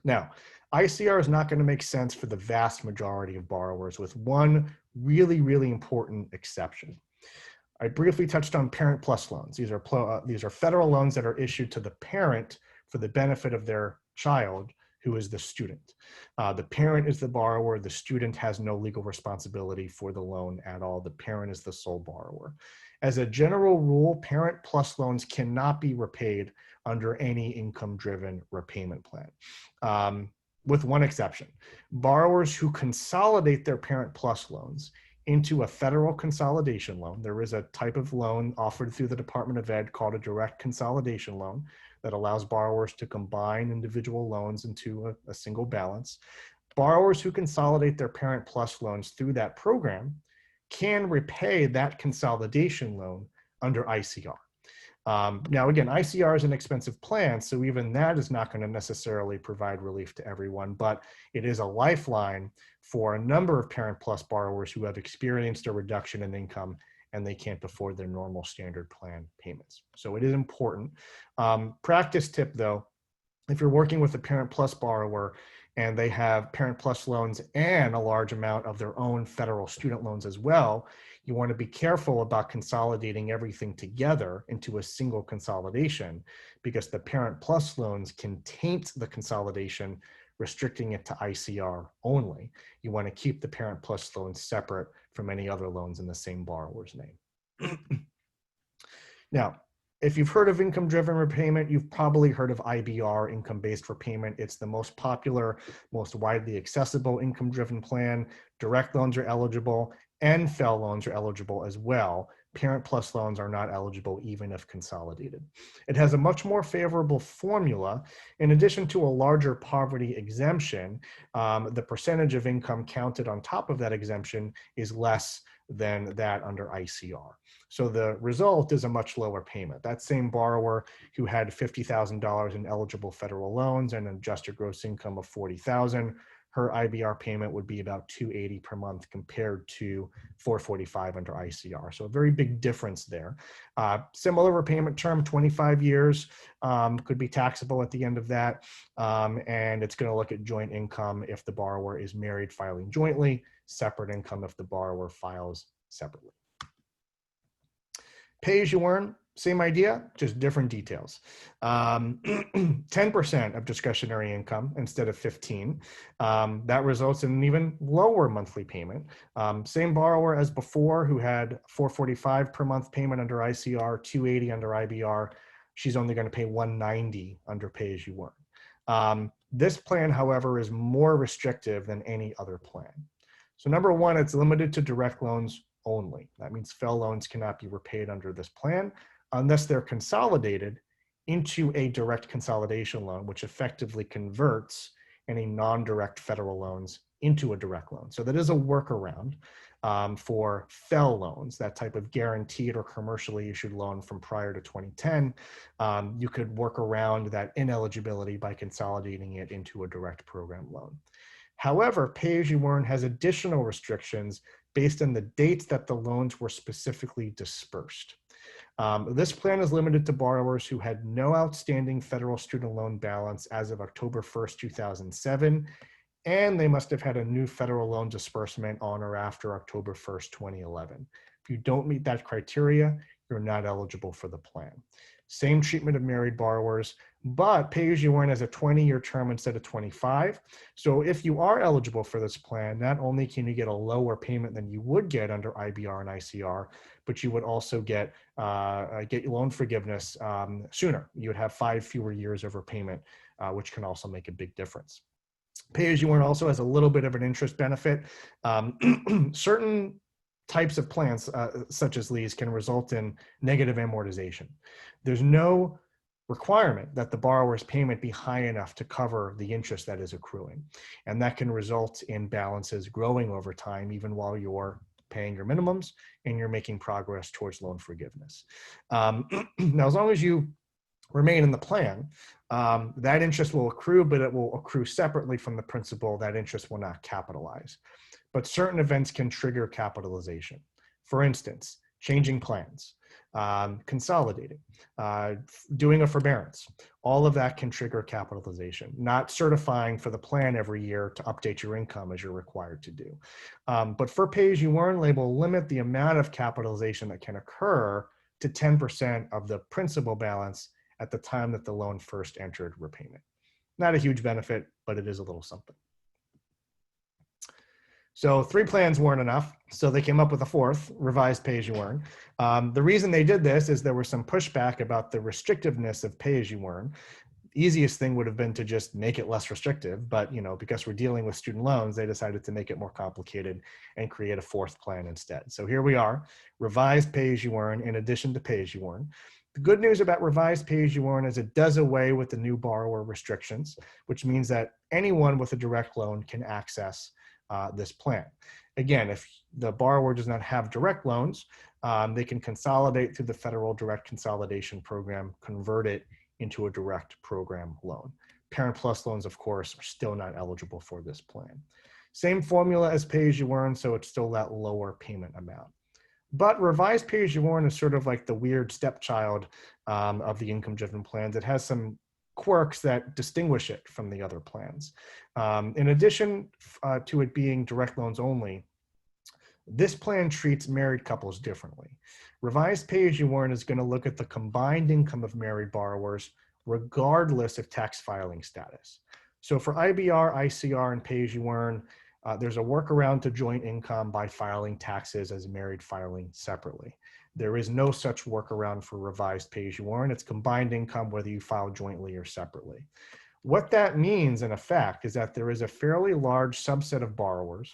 Now, ICR is not going to make sense for the vast majority of borrowers, with one really, really important exception. I briefly touched on Parent Plus loans. These are federal loans that are issued to the parent for the benefit of their child, who is the student. The parent is the borrower. The student has no legal responsibility for the loan at all. The parent is the sole borrower. As a general rule, Parent Plus loans cannot be repaid under any income-driven repayment plan, with one exception. Borrowers who consolidate their Parent Plus loans into a federal consolidation loan. There is a type of loan offered through the Department of Ed called a direct consolidation loan that allows borrowers to combine individual loans into a single balance. Borrowers who consolidate their Parent Plus loans through that program can repay that consolidation loan under ICR. Now, again, ICR is an expensive plan, so even that is not going to necessarily provide relief to everyone, but it is a lifeline for a number of Parent Plus borrowers who have experienced a reduction in income and they can't afford their normal standard plan payments. So it is important. Practice tip though, if you're working with a Parent Plus borrower and they have Parent Plus loans and a large amount of their own federal student loans as well, you want to be careful about consolidating everything together into a single consolidation, because the Parent Plus loans can taint the consolidation, restricting it to ICR only. You want to keep the Parent Plus loans separate from any other loans in the same borrower's name. Now, if you've heard of income-driven repayment, you've probably heard of IBR, income-based repayment. It's the most popular, most widely accessible income-driven plan. Direct loans are eligible, and FFEL loans are eligible as well. Parent Plus loans are not eligible even if consolidated. It has a much more favorable formula. In addition to a larger poverty exemption, the percentage of income counted on top of that exemption is less than that under ICR. So the result is a much lower payment. That same borrower who had $50,000 in eligible federal loans and an adjusted gross income of $40,000, her IBR payment would be about $280 per month compared to $445 under ICR. So a very big difference there. Similar repayment term, 25 years, could be taxable at the end of that. And it's going to look at joint income if the borrower is married filing jointly, separate income if the borrower files separately. Pay as you earn. Same idea, just different details. 10% of discretionary income instead of 15. That results in an even lower monthly payment. Same borrower as before who had $445 per month payment under ICR, $280 under IBR. She's only going to pay $190 under pay-as-you-earn. This plan, however, is more restrictive than any other plan. So number one, it's limited to direct loans only. That means FFEL loans cannot be repaid under this plan unless they're consolidated into a direct consolidation loan, which effectively converts any non-direct federal loans into a direct loan. So that is a workaround for FFEL loans, that type of guaranteed or commercially issued loan from prior to 2010. You could work around that ineligibility by consolidating it into a direct program loan. However, pay-as-you-earn has additional restrictions based on the dates that the loans were specifically dispersed. This plan is limited to borrowers who had no outstanding federal student loan balance as of October 1st, 2007, and they must have had a new federal loan disbursement on or after October 1st, 2011. If you don't meet that criteria, you're not eligible for the plan. Same treatment of married borrowers, but pay-as-you-earn has a 20-year term instead of 25. So if you are eligible for this plan, not only can you get a lower payment than you would get under IBR and ICR, but you would also get loan forgiveness sooner. You would have 5 fewer years of repayment, which can also make a big difference. Pay-as-you-earn also has a little bit of an interest benefit. Certain types of plans, such as these, can result in negative amortization. There's no requirement that the borrower's payment be high enough to cover the interest that is accruing. And that can result in balances growing over time, even while you're paying your minimums and you're making progress towards loan forgiveness. Now, as long as you remain in the plan, that interest will accrue, but it will accrue separately from the principal. That interest will not capitalize. But certain events can trigger capitalization. For instance, changing plans, consolidating, doing a forbearance. All of that can trigger capitalization. Not certifying for the plan every year to update your income as you're required to do. But for pay-as-you-earn, they will limit the amount of capitalization that can occur to 10% of the principal balance at the time that the loan first entered repayment. Not a huge benefit, but it is a little something. So 3 plans weren't enough, so they came up with a 4th, revised pay-as-you-earn. The reason they did this is there was some pushback about the restrictiveness of pay-as-you-earn. The easiest thing would have been to just make it less restrictive, but because we're dealing with student loans, they decided to make it more complicated and create a 4th plan instead. So here we are, revised pay-as-you-earn in addition to pay-as-you-earn. The good news about revised pay-as-you-earn is it does away with the new borrower restrictions, which means that anyone with a direct loan can access this plan. Again, if the borrower does not have direct loans, they can consolidate through the federal direct consolidation program, convert it into a direct program loan. Parent Plus loans, of course, are still not eligible for this plan. Same formula as pay-as-you-earn, so it's still that lower payment amount. But revised pay-as-you-earn is sort of like the weird stepchild of the income-driven plans. It has some quirks that distinguish it from the other plans. In addition to it being direct loans only, this plan treats married couples differently. Revised pay-as-you-earn is going to look at the combined income of married borrowers regardless of tax filing status. So for IBR, ICR, and pay-as-you-earn, there's a workaround to joint income by filing taxes as married filing separately. There is no such workaround for revised pay-as-you-earn. It's combined income whether you file jointly or separately. What that means in effect is that there is a fairly large subset of borrowers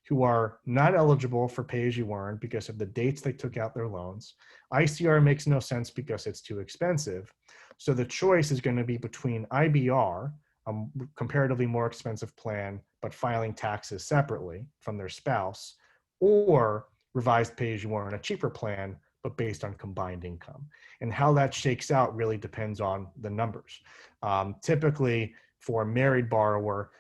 who are not eligible for pay-as-you-earn because of the dates they took out their loans. ICR makes no sense because it's too expensive. So the choice is going to be between IBR, a comparatively more expensive plan, but filing taxes separately from their spouse, or revised pay-as-you-earn, a cheaper plan, but based on combined income. And how that shakes out really depends on the numbers. Typically, for a married borrower,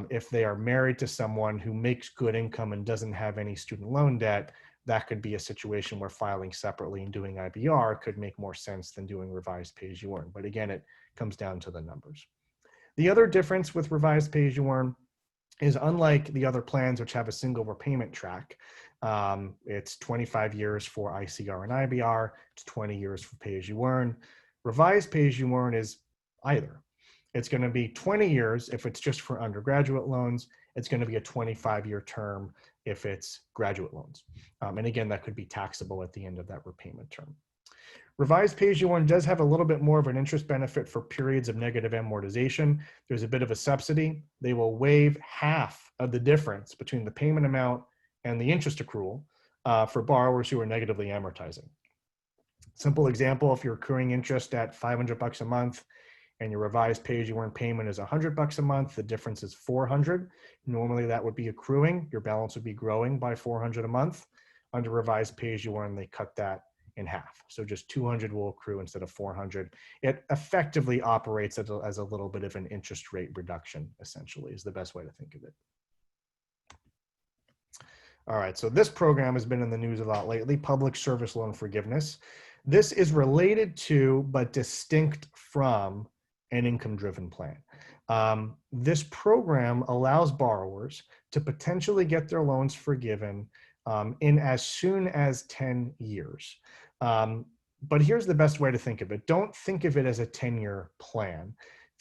if they are married to someone who makes good income and doesn't have any student loan debt, that could be a situation where filing separately and doing IBR could make more sense than doing revised pay-as-you-earn. But again, it comes down to the numbers. The other difference with revised pay-as-you-earn is unlike the other plans which have a single repayment track. It's 25 years for ICR and IBR, it's 20 years for pay-as-you-earn. Revised pay-as-you-earn is either. It's going to be 20 years if it's just for undergraduate loans. It's going to be a 25-year term if it's graduate loans. And again, that could be taxable at the end of that repayment term. Revised pay-as-you-earn does have a little bit more of an interest benefit for periods of negative amortization. There's a bit of a subsidy. They will waive half of the difference between the payment amount and the interest accrual for borrowers who are negatively amortizing. Simple example, if you're accruing interest at $500 a month and your revised pay-as-you-earn payment is $100 a month, the difference is $400. Normally that would be accruing. Your balance would be growing by $400 a month. Under revised pay-as-you-earn, they cut that in half. So just 200 will accrue instead of 400. It effectively operates as a little bit of an interest rate reduction, essentially, is the best way to think of it. All right, so this program has been in the news a lot lately, public service loan forgiveness. This is related to, but distinct from, an income-driven plan. This program allows borrowers to potentially get their loans forgiven in as soon as 10 years. But here's the best way to think of it. Don't think of it as a 10-year plan.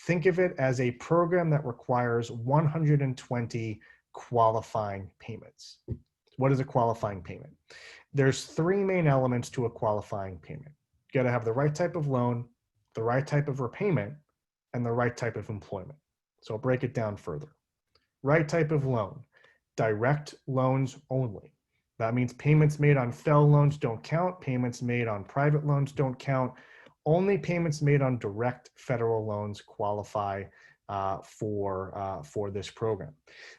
Think of it as a program that requires 120 qualifying payments. What is a qualifying payment? There's three main elements to a qualifying payment. You gotta have the right type of loan, the right type of repayment, and the right type of employment. So I'll break it down further. Right type of loan, direct loans only. That means payments made on FFEL loans don't count, payments made on private loans don't count. Only payments made on direct federal loans qualify for this program.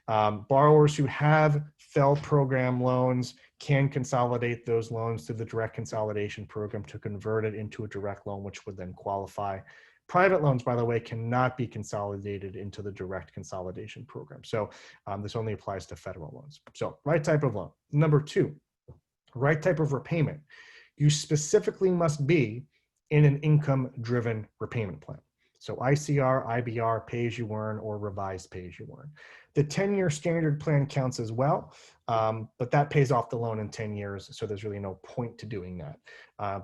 Borrowers who have FFEL program loans can consolidate those loans to the direct consolidation program to convert it into a direct loan, which would then qualify. Private loans, by the way, cannot be consolidated into the direct consolidation program. So this only applies to federal loans. So right type of loan. Number two, right type of repayment. You specifically must be in an income-driven repayment plan. So ICR, IBR, pay-as-you-earn, or revised pay-as-you-earn. The 10-year standard plan counts as well, but that pays off the loan in 10 years, so there's really no point to doing that.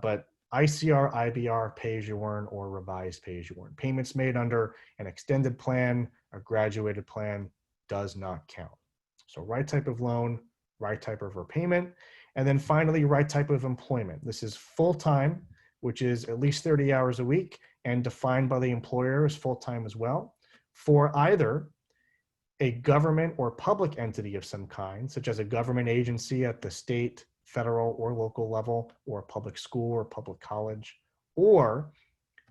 But ICR, IBR, pay-as-you-earn, or revised pay-as-you-earn. Payments made under an extended plan, a graduated plan, does not count. So right type of loan, right type of repayment, and then finally, right type of employment. This is full-time, which is at least 30 hours a week, and defined by the employer as full-time as well, for either a government or public entity of some kind, such as a government agency at the state, federal, or local level, or a public school or public college, or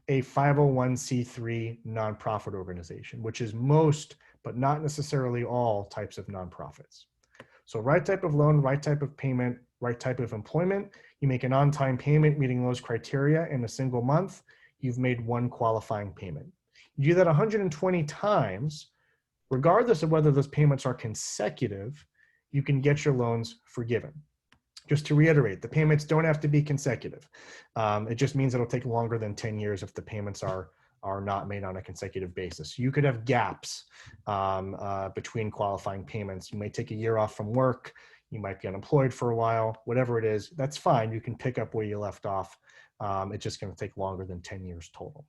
a 501c3 nonprofit organization, which is most, but not necessarily all, types of nonprofits. So right type of loan, right type of payment, right type of employment. You make an on-time payment meeting those criteria in a single month, you've made one qualifying payment. You do that 120 times, regardless of whether those payments are consecutive, you can get your loans forgiven. Just to reiterate, the payments don't have to be consecutive. It just means it'll take longer than 10 years if the payments are not made on a consecutive basis. You could have gaps between qualifying payments. You may take a year off from work. You might be unemployed for a while, whatever it is, that's fine. You can pick up where you left off. It's just going to take longer than 10 years total.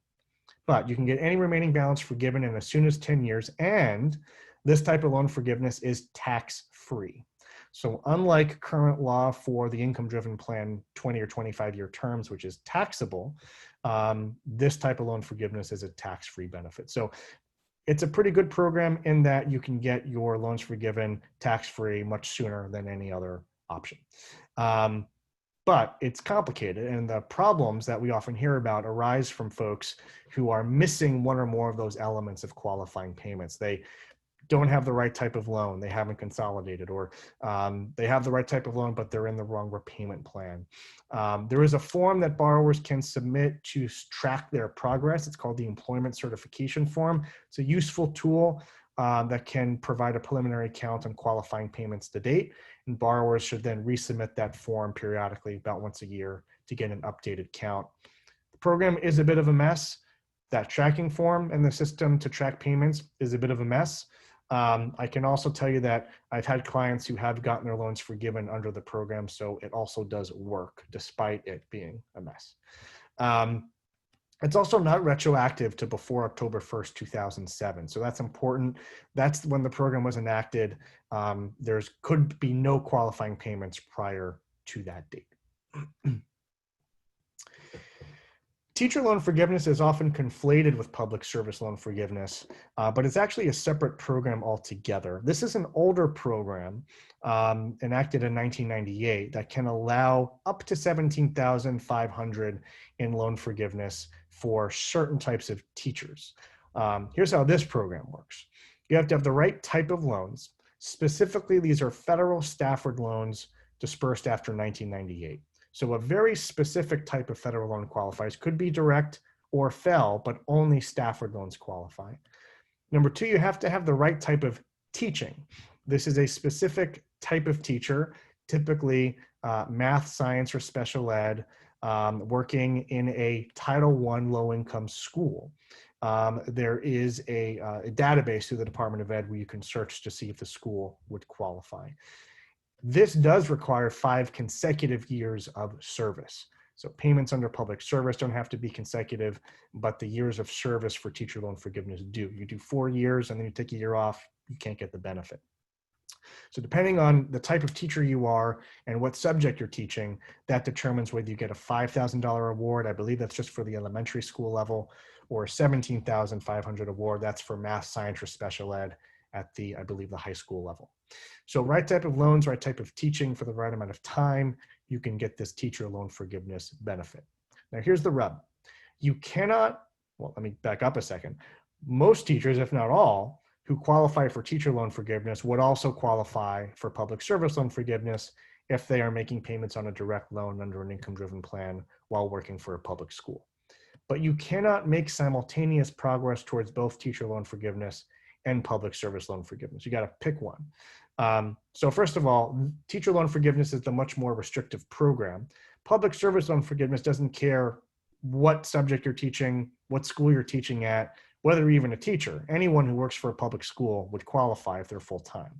But you can get any remaining balance forgiven in as soon as 10 years. And this type of loan forgiveness is tax-free. So unlike current law for the income-driven plan 20 or 25-year terms, which is taxable, this type of loan forgiveness is a tax-free benefit. So it's a pretty good program in that you can get your loans forgiven tax-free much sooner than any other option. But it's complicated, and the problems that we often hear about arise from folks who are missing one or more of those elements of qualifying payments. They don't have the right type of loan, they haven't consolidated, or they have the right type of loan, but they're in the wrong repayment plan. There is a form that borrowers can submit to track their progress. It's called the Employment Certification Form. It's a useful tool that can provide a preliminary count on qualifying payments to date, and borrowers should then resubmit that form periodically, about once a year, to get an updated count. The program is a bit of a mess. That tracking form and the system to track payments is a bit of a mess. I can also tell you that I've had clients who have gotten their loans forgiven under the program, so it also does work despite it being a mess. It's also not retroactive to before October 1st, 2007. So that's important. That's when the program was enacted. There's could be no qualifying payments prior to that date. Teacher loan forgiveness is often conflated with public service loan forgiveness, but it's actually a separate program altogether. This is an older program enacted in 1998 that can allow up to $17,500 in loan forgiveness for certain types of teachers. Here's how this program works. You have to have the right type of loans. Specifically, these are federal Stafford loans dispersed after 1998. So a very specific type of federal loan qualifies. Could be direct or FFEL, but only Stafford loans qualify. Number two, you have to have the right type of teaching. This is a specific type of teacher, typically math, science, or special ed, working in a Title I low-income school. There is a database through the Department of Ed where you can search to see if the school would qualify. This does require 5 consecutive years of service. So payments under public service don't have to be consecutive, but the years of service for teacher loan forgiveness do. You do 4 years and then you take a year off, you can't get the benefit. So depending on the type of teacher you are and what subject you're teaching, that determines whether you get a $5,000 award. I believe that's just for the elementary school level, or a $17,500 award. That's for math, science, or special ed at the, I believe, the high school level. So right type of loans, right type of teaching for the right amount of time, you can get this teacher loan forgiveness benefit. Now here's the rub. You cannot, well, let me back up a second. Most teachers, if not all, who qualify for teacher loan forgiveness would also qualify for public service loan forgiveness if they are making payments on a direct loan under an income-driven plan while working for a public school. But you cannot make simultaneous progress towards both teacher loan forgiveness and public service loan forgiveness. You got to pick one. So first of all, teacher loan forgiveness is the much more restrictive program. Public service loan forgiveness doesn't care what subject you're teaching, what school you're teaching at, whether you're even a teacher. Anyone who works for a public school would qualify if they're full-time.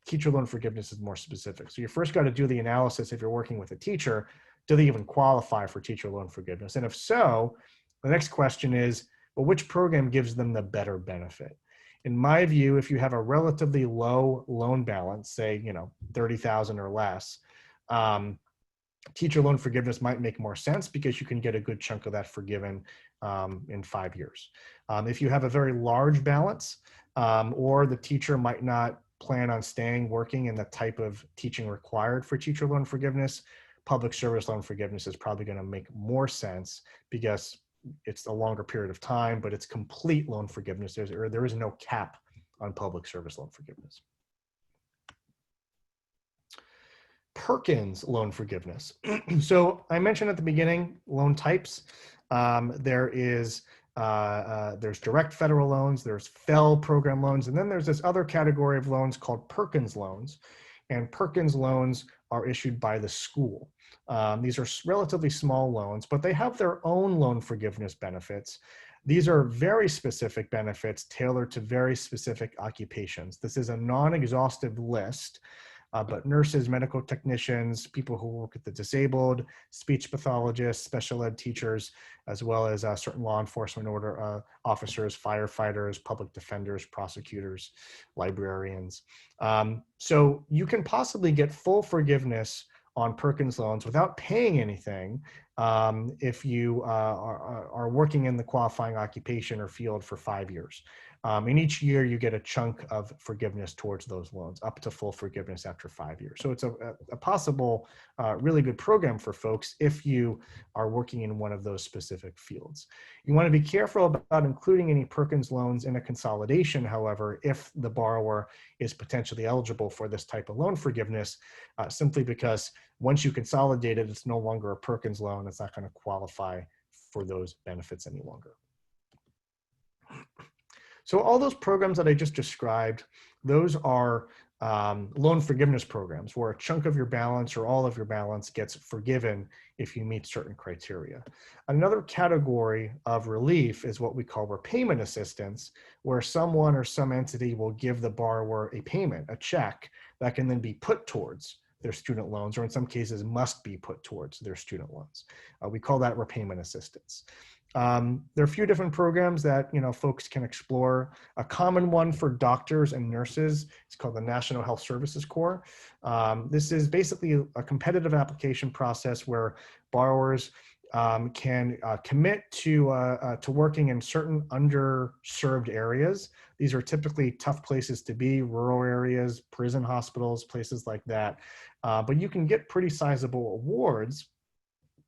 Teacher loan forgiveness is more specific. So you first got to do the analysis if you're working with a teacher, do they even qualify for teacher loan forgiveness? And if so, the next question is, well, which program gives them the better benefit? In my view, if you have a relatively low loan balance, say, $30,000 or less, teacher loan forgiveness might make more sense because you can get a good chunk of that forgiven in 5 years. If you have a very large balance, or the teacher might not plan on staying working in the type of teaching required for teacher loan forgiveness, public service loan forgiveness is probably going to make more sense because it's a longer period of time, but it's complete loan forgiveness. There is no cap on public service loan forgiveness. Perkins loan forgiveness. So I mentioned at the beginning, loan types. There's direct federal loans, there's FFEL program loans, and then there's this other category of loans called Perkins loans. And Perkins loans are issued by the school. These are relatively small loans, but they have their own loan forgiveness benefits. These are very specific benefits tailored to very specific occupations. This is a non-exhaustive list, but nurses, medical technicians, people who work with the disabled, speech pathologists, special ed teachers, as well as certain law enforcement order officers, firefighters, public defenders, prosecutors, librarians. So you can possibly get full forgiveness on Perkins loans without paying anything if you are working in the qualifying occupation or field for 5 years. And each year you get a chunk of forgiveness towards those loans, up to full forgiveness after 5 years. So it's a possible really good program for folks if you are working in one of those specific fields. You want to be careful about including any Perkins loans in a consolidation, however, if the borrower is potentially eligible for this type of loan forgiveness, simply because once you consolidate it, it's no longer a Perkins loan. It's not going to qualify for those benefits any longer. So all those programs that I just described, those are loan forgiveness programs where a chunk of your balance or all of your balance gets forgiven if you meet certain criteria. Another category of relief is what we call repayment assistance, where someone or some entity will give the borrower a payment, a check that can then be put towards their student loans, or in some cases must be put towards their student loans. We call that repayment assistance. There are a few different programs that folks can explore. A common one for doctors and nurses is called the National Health Services Corps. This is basically a competitive application process where borrowers can commit to working in certain underserved areas. These are typically tough places to be, rural areas, prison hospitals, places like that. But you can get pretty sizable awards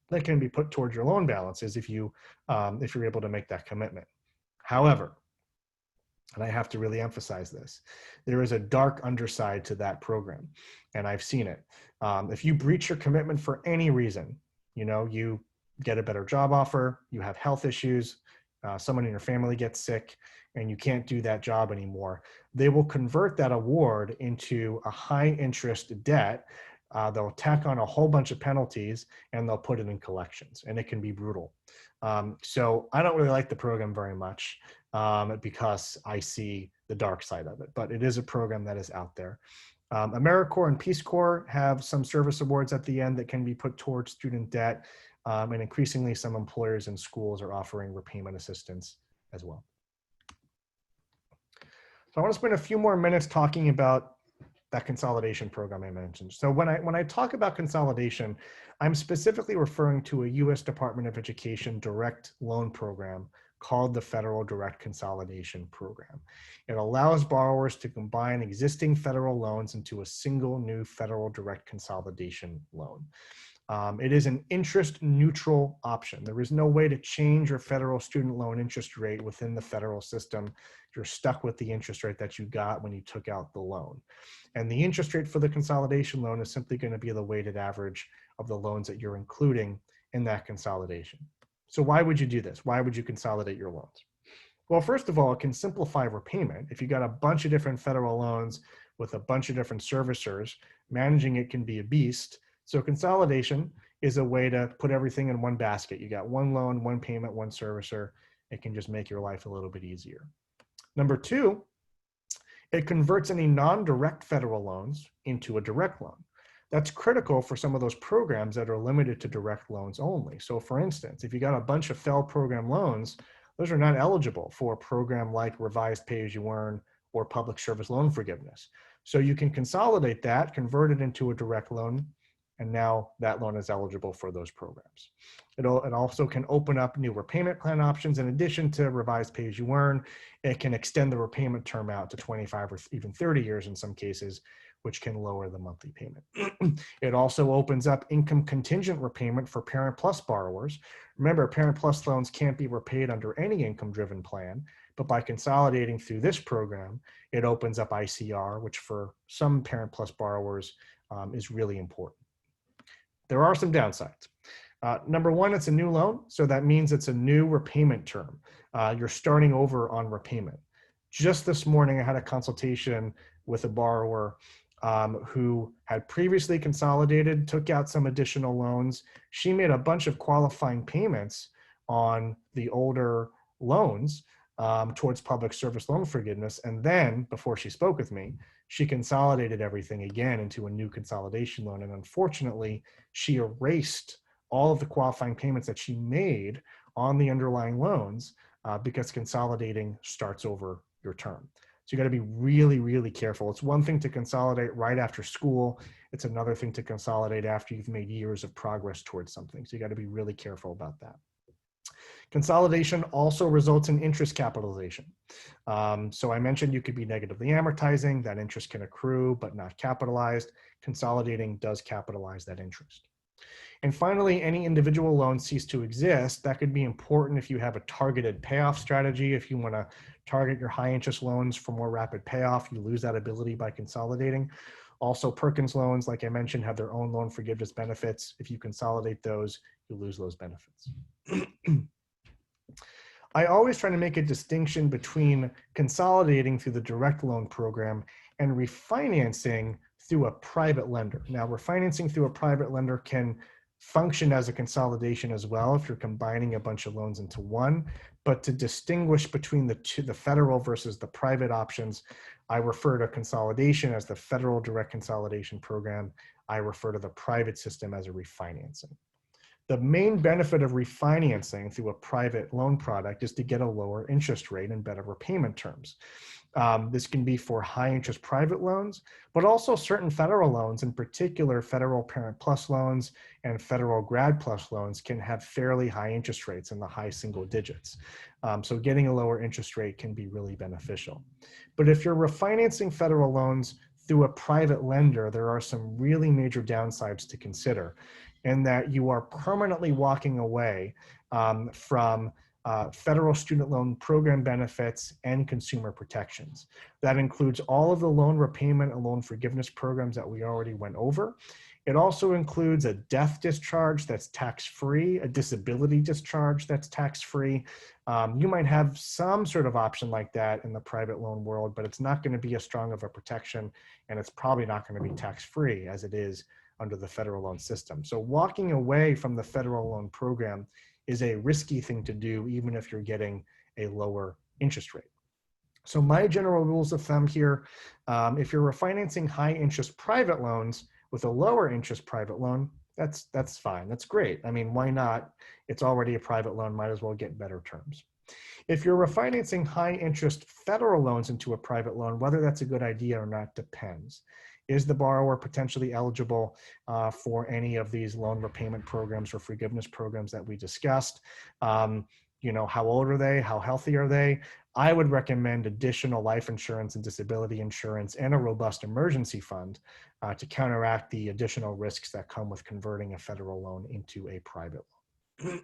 that can be put towards your loan balances if you're able to make that commitment. However, and I have to really emphasize this, there is a dark underside to that program, and I've seen it. If you breach your commitment for any reason, you get a better job offer, you have health issues, someone in your family gets sick, and you can't do that job anymore, they will convert that award into a high interest debt. They'll tack on a whole bunch of penalties and they'll put it in collections, and it can be brutal. So I don't really like the program very much because I see the dark side of it, but it is a program that is out there. AmeriCorps and Peace Corps have some service awards at the end that can be put towards student debt, and increasingly some employers and schools are offering repayment assistance as well. So I want to spend a few more minutes talking about that consolidation program I mentioned. So when I talk about consolidation, I'm specifically referring to a U.S. Department of Education direct loan program called the Federal Direct Consolidation Program. It allows borrowers to combine existing federal loans into a single new federal direct consolidation loan. It is an interest neutral option. There is no way to change your federal student loan interest rate within the federal system. You're stuck with the interest rate that you got when you took out the loan. And the interest rate for the consolidation loan is simply going to be the weighted average of the loans that you're including in that consolidation. So why would you do this? Why would you consolidate your loans? Well, first of all, it can simplify repayment. If you got a bunch of different federal loans with a bunch of different servicers, managing it can be a beast. So consolidation is a way to put everything in one basket. You got one loan, one payment, one servicer. It can just make your life a little bit easier. Number two, it converts any non-direct federal loans into a direct loan. That's critical for some of those programs that are limited to direct loans only. So for instance, if you got a bunch of FFEL program loans, those are not eligible for a program like revised pay-as-you-earn or public service loan forgiveness. So you can consolidate that, convert it into a direct loan, and now that loan is eligible for those programs. It also can open up new repayment plan options. In addition to revised pay-as-you-earn, it can extend the repayment term out to 25 or even 30 years in some cases, which can lower the monthly payment. It also opens up income contingent repayment for Parent Plus borrowers. Remember, Parent Plus loans can't be repaid under any income-driven plan, but by consolidating through this program, it opens up ICR, which for some Parent Plus borrowers is really important. There are some downsides. Number one, it's a new loan, so that means it's a new repayment term. You're starting over on repayment. Just this morning, I had a consultation with a borrower who had previously consolidated, took out some additional loans. She made a bunch of qualifying payments on the older loans towards public service loan forgiveness. And then, before she spoke with me, she consolidated everything again into a new consolidation loan. And unfortunately, she erased all of the qualifying payments that she made on the underlying loans because consolidating starts over your term. So you got to be really, really careful. It's one thing to consolidate right after school. It's another thing to consolidate after you've made years of progress towards something. So you got to be really careful about that. Consolidation also results in interest capitalization. So I mentioned you could be negatively amortizing. That interest can accrue but not capitalized. Consolidating does capitalize that interest. And finally, any individual loan cease to exist. That could be important if you have a targeted payoff strategy. If you want to target your high interest loans for more rapid payoff, you lose that ability by consolidating. Also, Perkins loans, like I mentioned, have their own loan forgiveness benefits. If you consolidate those, you lose those benefits. I always try to make a distinction between consolidating through the direct loan program and refinancing through a private lender. Now, refinancing through a private lender can function as a consolidation as well if you're combining a bunch of loans into one. But to distinguish between the two, the federal versus the private options, I refer to consolidation as the federal direct consolidation program. I refer to the private system as a refinancing. The main benefit of refinancing through a private loan product is to get a lower interest rate and better repayment terms. This can be for high interest private loans, but also certain federal loans, in particular federal Parent Plus loans and federal Grad Plus loans can have fairly high interest rates in the high single digits. So getting a lower interest rate can be really beneficial. But if you're refinancing federal loans through a private lender, there are some really major downsides to consider, in that you are permanently walking away from federal student loan program benefits and consumer protections. That includes all of the loan repayment and loan forgiveness programs that we already went over. It also includes a death discharge that's tax-free, a disability discharge that's tax-free. You might have some sort of option like that in the private loan world, but it's not going to be as strong of a protection, and it's probably not going to be tax-free as it is under the federal loan system. So walking away from the federal loan program is a risky thing to do, even if you're getting a lower interest rate. So my general rules of thumb here, if you're refinancing high interest private loans with a lower interest private loan, that's fine, that's great. I mean, why not? It's already a private loan, might as well get better terms. If you're refinancing high interest federal loans into a private loan, whether that's a good idea or not depends. Is the borrower potentially eligible for any of these loan repayment programs or forgiveness programs that we discussed? You know, how old are they? How healthy are they? I would recommend additional life insurance and disability insurance and a robust emergency fund to counteract the additional risks that come with converting a federal loan into a private loan.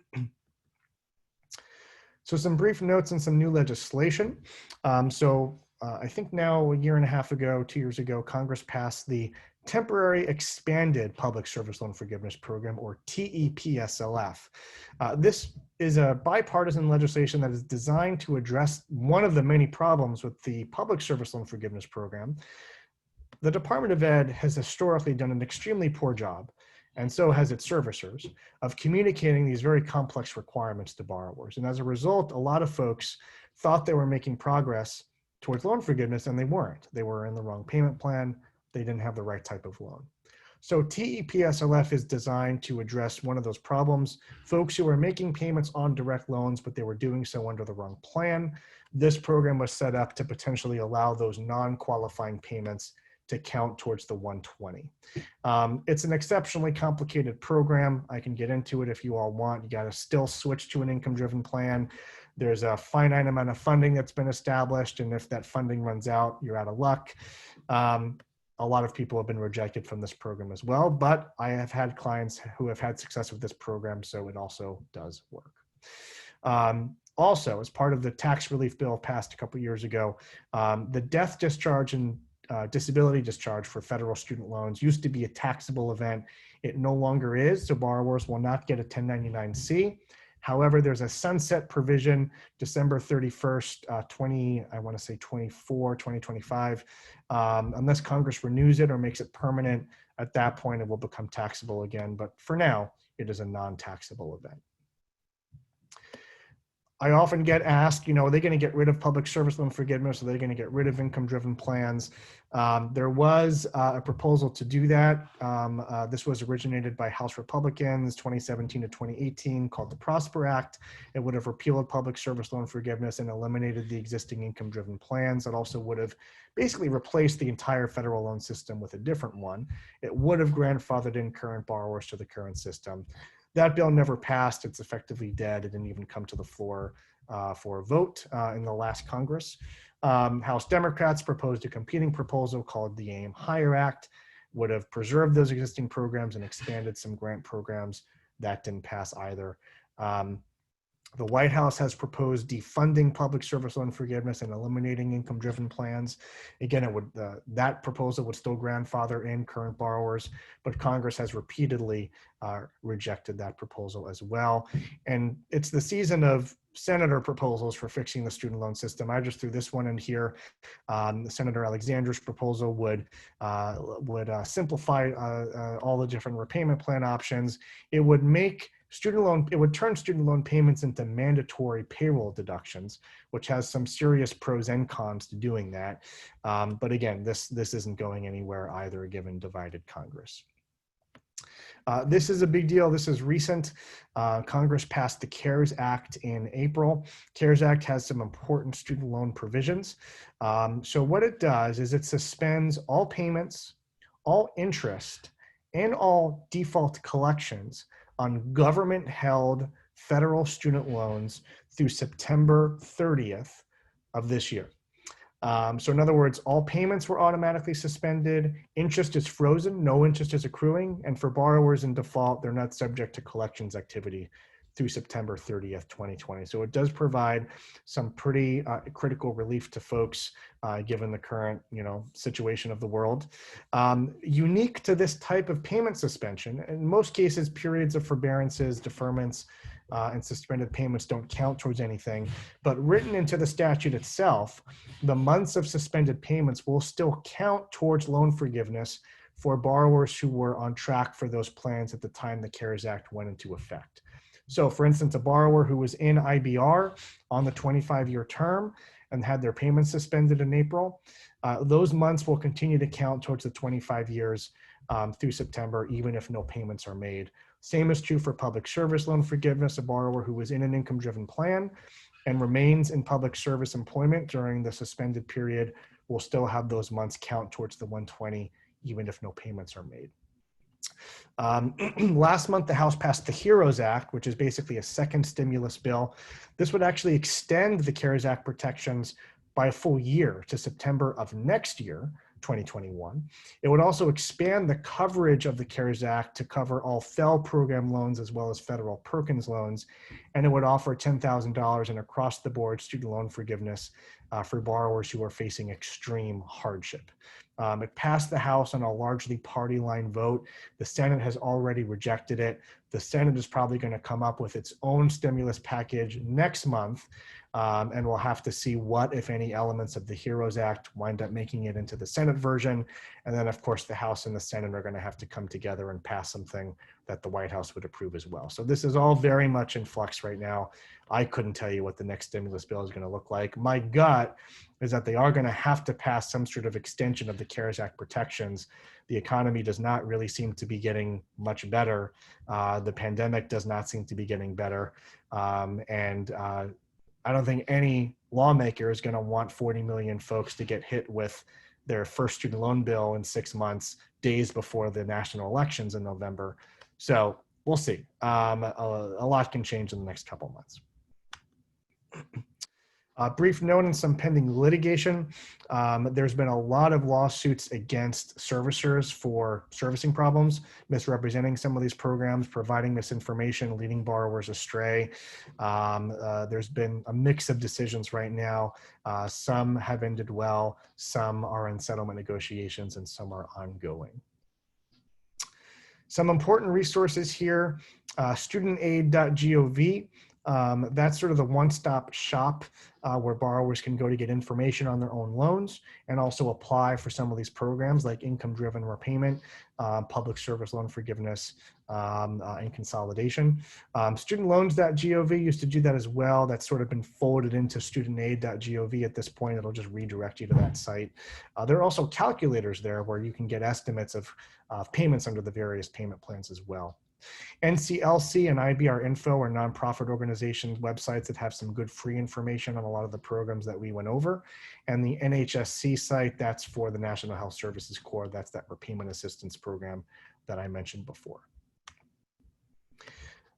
So some brief notes and some new legislation. I think now a year and a half ago, 2 years ago, Congress passed the Temporary Expanded Public Service Loan Forgiveness Program, or TEPSLF. This is a bipartisan legislation that is designed to address one of the many problems with the Public Service Loan Forgiveness Program. The Department of Ed has historically done an extremely poor job, and so has its servicers, of communicating these very complex requirements to borrowers. And as a result, a lot of folks thought they were making progress towards loan forgiveness, and they weren't. They were in the wrong payment plan. They didn't have the right type of loan. So TEPSLF is designed to address one of those problems. Folks who were making payments on direct loans, but they were doing so under the wrong plan. This program was set up to potentially allow those non-qualifying payments to count towards the 120. It's an exceptionally complicated program. I can get into it if you all want. You got to still switch to an income-driven plan. There's a finite amount of funding that's been established, and if that funding runs out, you're out of luck. A lot of people have been rejected from this program as well, but I have had clients who have had success with this program, so it also does work. Also, as part of the tax relief bill passed a couple years ago, the death discharge and disability discharge for federal student loans used to be a taxable event. It no longer is, so borrowers will not get a 1099-C. However, there's a sunset provision, December 31st, 2025. Unless Congress renews it or makes it permanent, at that point it will become taxable again. But for now, it is a non-taxable event. I often get asked, you know, are they going to get rid of public service loan forgiveness? Are they going to get rid of income-driven plans? There was a proposal to do that. This was originated by House Republicans, 2017 to 2018, called the Prosper Act. It would have repealed public service loan forgiveness and eliminated the existing income-driven plans. It also would have basically replaced the entire federal loan system with a different one. It would have grandfathered in current borrowers to the current system. That bill never passed. It's effectively dead. It didn't even come to the floor for a vote in the last Congress. House Democrats proposed a competing proposal called the Aim Higher Act, would have preserved those existing programs and expanded some grant programs. That didn't pass either. The White House has proposed defunding public service loan forgiveness and eliminating income-driven plans. Again, that proposal would still grandfather in current borrowers, but Congress has repeatedly rejected that proposal as well. And it's the season of senator proposals for fixing the student loan system. I just threw this one in here. Senator Alexander's proposal would simplify all the different repayment plan options. It would turn student loan payments into mandatory payroll deductions, which has some serious pros and cons to doing that. But again, this isn't going anywhere either, given divided Congress. This is a big deal. This is recent. Congress passed the CARES Act in April. CARES Act has some important student loan provisions. So what it does is it suspends all payments, all interest, and all default collections on government-held federal student loans through September 30th of this year. So in other words, all payments were automatically suspended, interest is frozen, no interest is accruing, and for borrowers in default, they're not subject to collections activity through September 30th, 2020. So it does provide some pretty critical relief to folks given the current situation of the world. Unique to this type of payment suspension, in most cases, periods of forbearances, deferments, and suspended payments don't count towards anything, but written into the statute itself, the months of suspended payments will still count towards loan forgiveness for borrowers who were on track for those plans at the time the CARES Act went into effect. So for instance, a borrower who was in IBR on the 25-year term and had their payments suspended in April, those months will continue to count towards the 25 years through September, even if no payments are made. Same is true for public service loan forgiveness. A borrower who was in an income-driven plan and remains in public service employment during the suspended period will still have those months count towards the 120, even if no payments are made. Last month, the House passed the HEROES Act, which is basically a second stimulus bill. This would actually extend the CARES Act protections by a full year to September of next year, 2021. It would also expand the coverage of the CARES Act to cover all FEL program loans as well as federal Perkins loans, and it would offer $10,000 in across-the-board student loan forgiveness for borrowers who are facing extreme hardship. It passed the House on a largely party line vote. The Senate has already rejected it. The Senate is probably going to come up with its own stimulus package next month, and we'll have to see what, if any, elements of the HEROES Act wind up making it into the Senate version. And then, of course, the House and the Senate are going to have to come together and pass something that the White House would approve as well. So this is all very much in flux right now. I couldn't tell you what the next stimulus bill is going to look like. My gut is that they are going to have to pass some sort of extension of the CARES Act protections. The economy does not really seem to be getting much better. The pandemic does not seem to be getting better. I don't think any lawmaker is going to want 40 million folks to get hit with their first student loan bill in 6 months, days before the national elections in November. So we'll see. A lot can change in the next couple of months. Brief note on some pending litigation. There's been a lot of lawsuits against servicers for servicing problems, misrepresenting some of these programs, providing misinformation, leading borrowers astray. There's been a mix of decisions right now. Some have ended well, some are in settlement negotiations, and some are ongoing. Some important resources here, studentaid.gov. That's sort of the one-stop shop where borrowers can go to get information on their own loans and also apply for some of these programs like income-driven repayment, public service loan forgiveness, and consolidation. Studentloans.gov used to do that as well. That's sort of been folded into studentaid.gov at this point. It'll just redirect you to that site. There are also calculators there where you can get estimates of payments under the various payment plans as well. NCLC and IBR Info are nonprofit organizations websites that have some good free information on a lot of the programs that we went over. And the NHSC site, that's for the National Health Services Corps. That's that repayment assistance program that I mentioned before.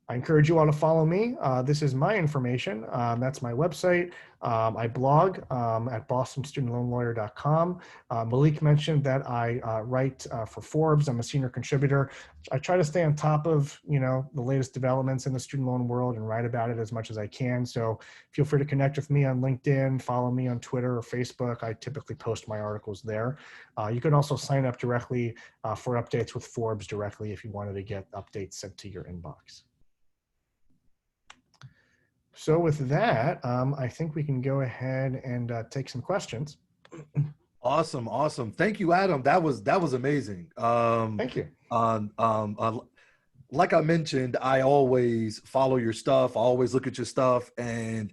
I encourage you all to follow me. This is my information. That's my website. I blog at bostonstudentloanlawyer.com. Malik mentioned that I write for Forbes. I'm a senior contributor. I try to stay on top of, the latest developments in the student loan world and write about it as much as I can. So feel free to connect with me on LinkedIn, follow me on Twitter or Facebook. I typically post my articles there. You can also sign up directly for updates with Forbes directly if you wanted to get updates sent to your inbox. So with that, I think we can go ahead and take some questions. Awesome. Thank you, Adam. That was amazing. Thank you. Like I mentioned, I always follow your stuff. I always look at your stuff, and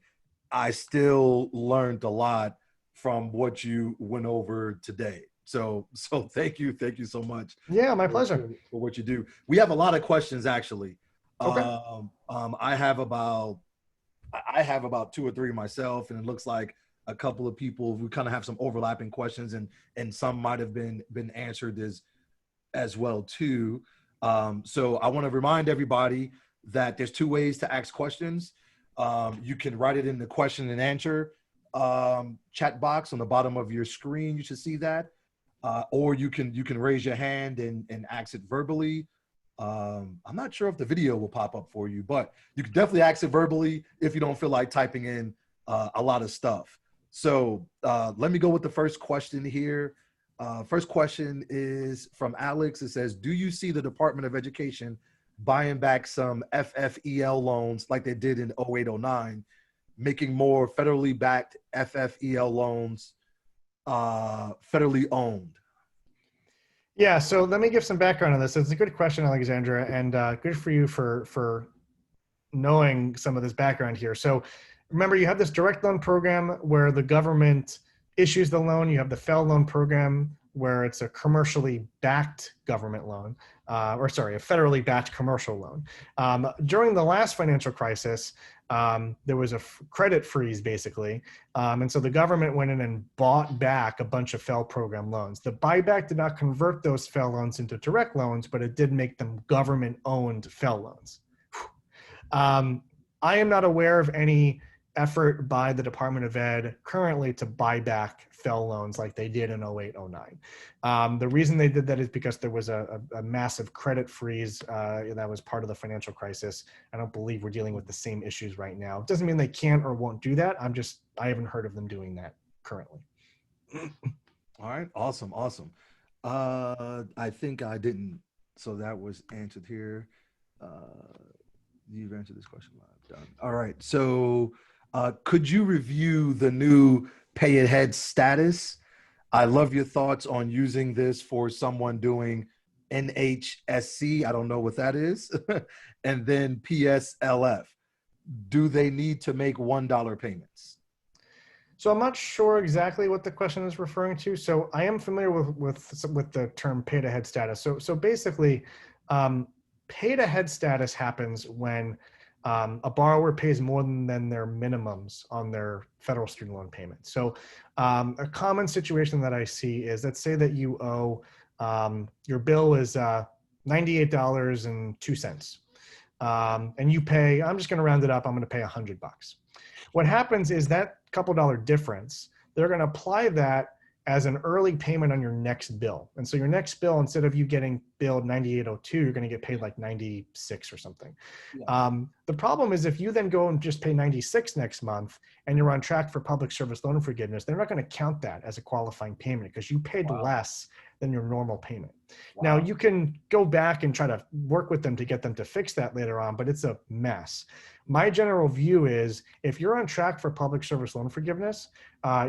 I still learned a lot from what you went over today. So thank you so much. Yeah, my pleasure. For what you do. We have a lot of questions, actually. Okay. I have about 2 or 3 myself, and it looks like a couple of people, we kind of have some overlapping questions, and some might have been answered as well too. So I want to remind everybody that there's 2 ways to ask questions. You can write it in the question and answer chat box on the bottom of your screen. You should see that. Or you can raise your hand and ask it verbally. I'm not sure if the video will pop up for you, but you can definitely ask it verbally if you don't feel like typing in a lot of stuff. So let me go with the first question here. First question is from Alex. It says, do you see the Department of Education buying back some FFEL loans like they did in 08-09, making more federally backed FFEL loans federally owned? Yeah, so let me give some background on this. It's a good question, Alexandra, and good for you for knowing some of this background here. So remember, you have this direct loan program where the government issues the loan. You have the FFEL loan program where it's a commercially backed government loan, a federally backed commercial loan. During the last financial crisis, there was a credit freeze basically. And so the government went in and bought back a bunch of FFEL program loans. The buyback did not convert those FFEL loans into direct loans, but it did make them government owned FFEL loans. I am not aware of any effort by the Department of Ed currently to buy back FFEL loans like they did in 08-09. The reason they did that is because there was a massive credit freeze that was part of the financial crisis. I don't believe we're dealing with the same issues right now. It doesn't mean they can't or won't do that. I haven't heard of them doing that currently. All right, awesome. I think I didn't, so that was answered here. You've answered this question live. Done. All right, so could you review the new pay ahead status? I love your thoughts on using this for someone doing NHSC. I don't know what that is. And then PSLF. Do they need to make $1 payments? So I'm not sure exactly what the question is referring to. So I am familiar with the term paid ahead status. So basically, paid ahead status happens when a borrower pays more than their minimums on their federal student loan payment. So a common situation that I see is, let's say that you owe, your bill is $98.02. And you pay, I'm just going to round it up, I'm going to pay $100. What happens is that couple dollar difference, they're going to apply that as an early payment on your next bill. And so your next bill, instead of you getting billed $98.02, you're going to get paid like $96 or something. Yeah. The problem is if you then go and just pay $96 next month and you're on track for public service loan forgiveness, they're not going to count that as a qualifying payment because you paid less than your normal payment. Now you can go back and try to work with them to get them to fix that later on, but it's a mess. My general view is if you're on track for public service loan forgiveness,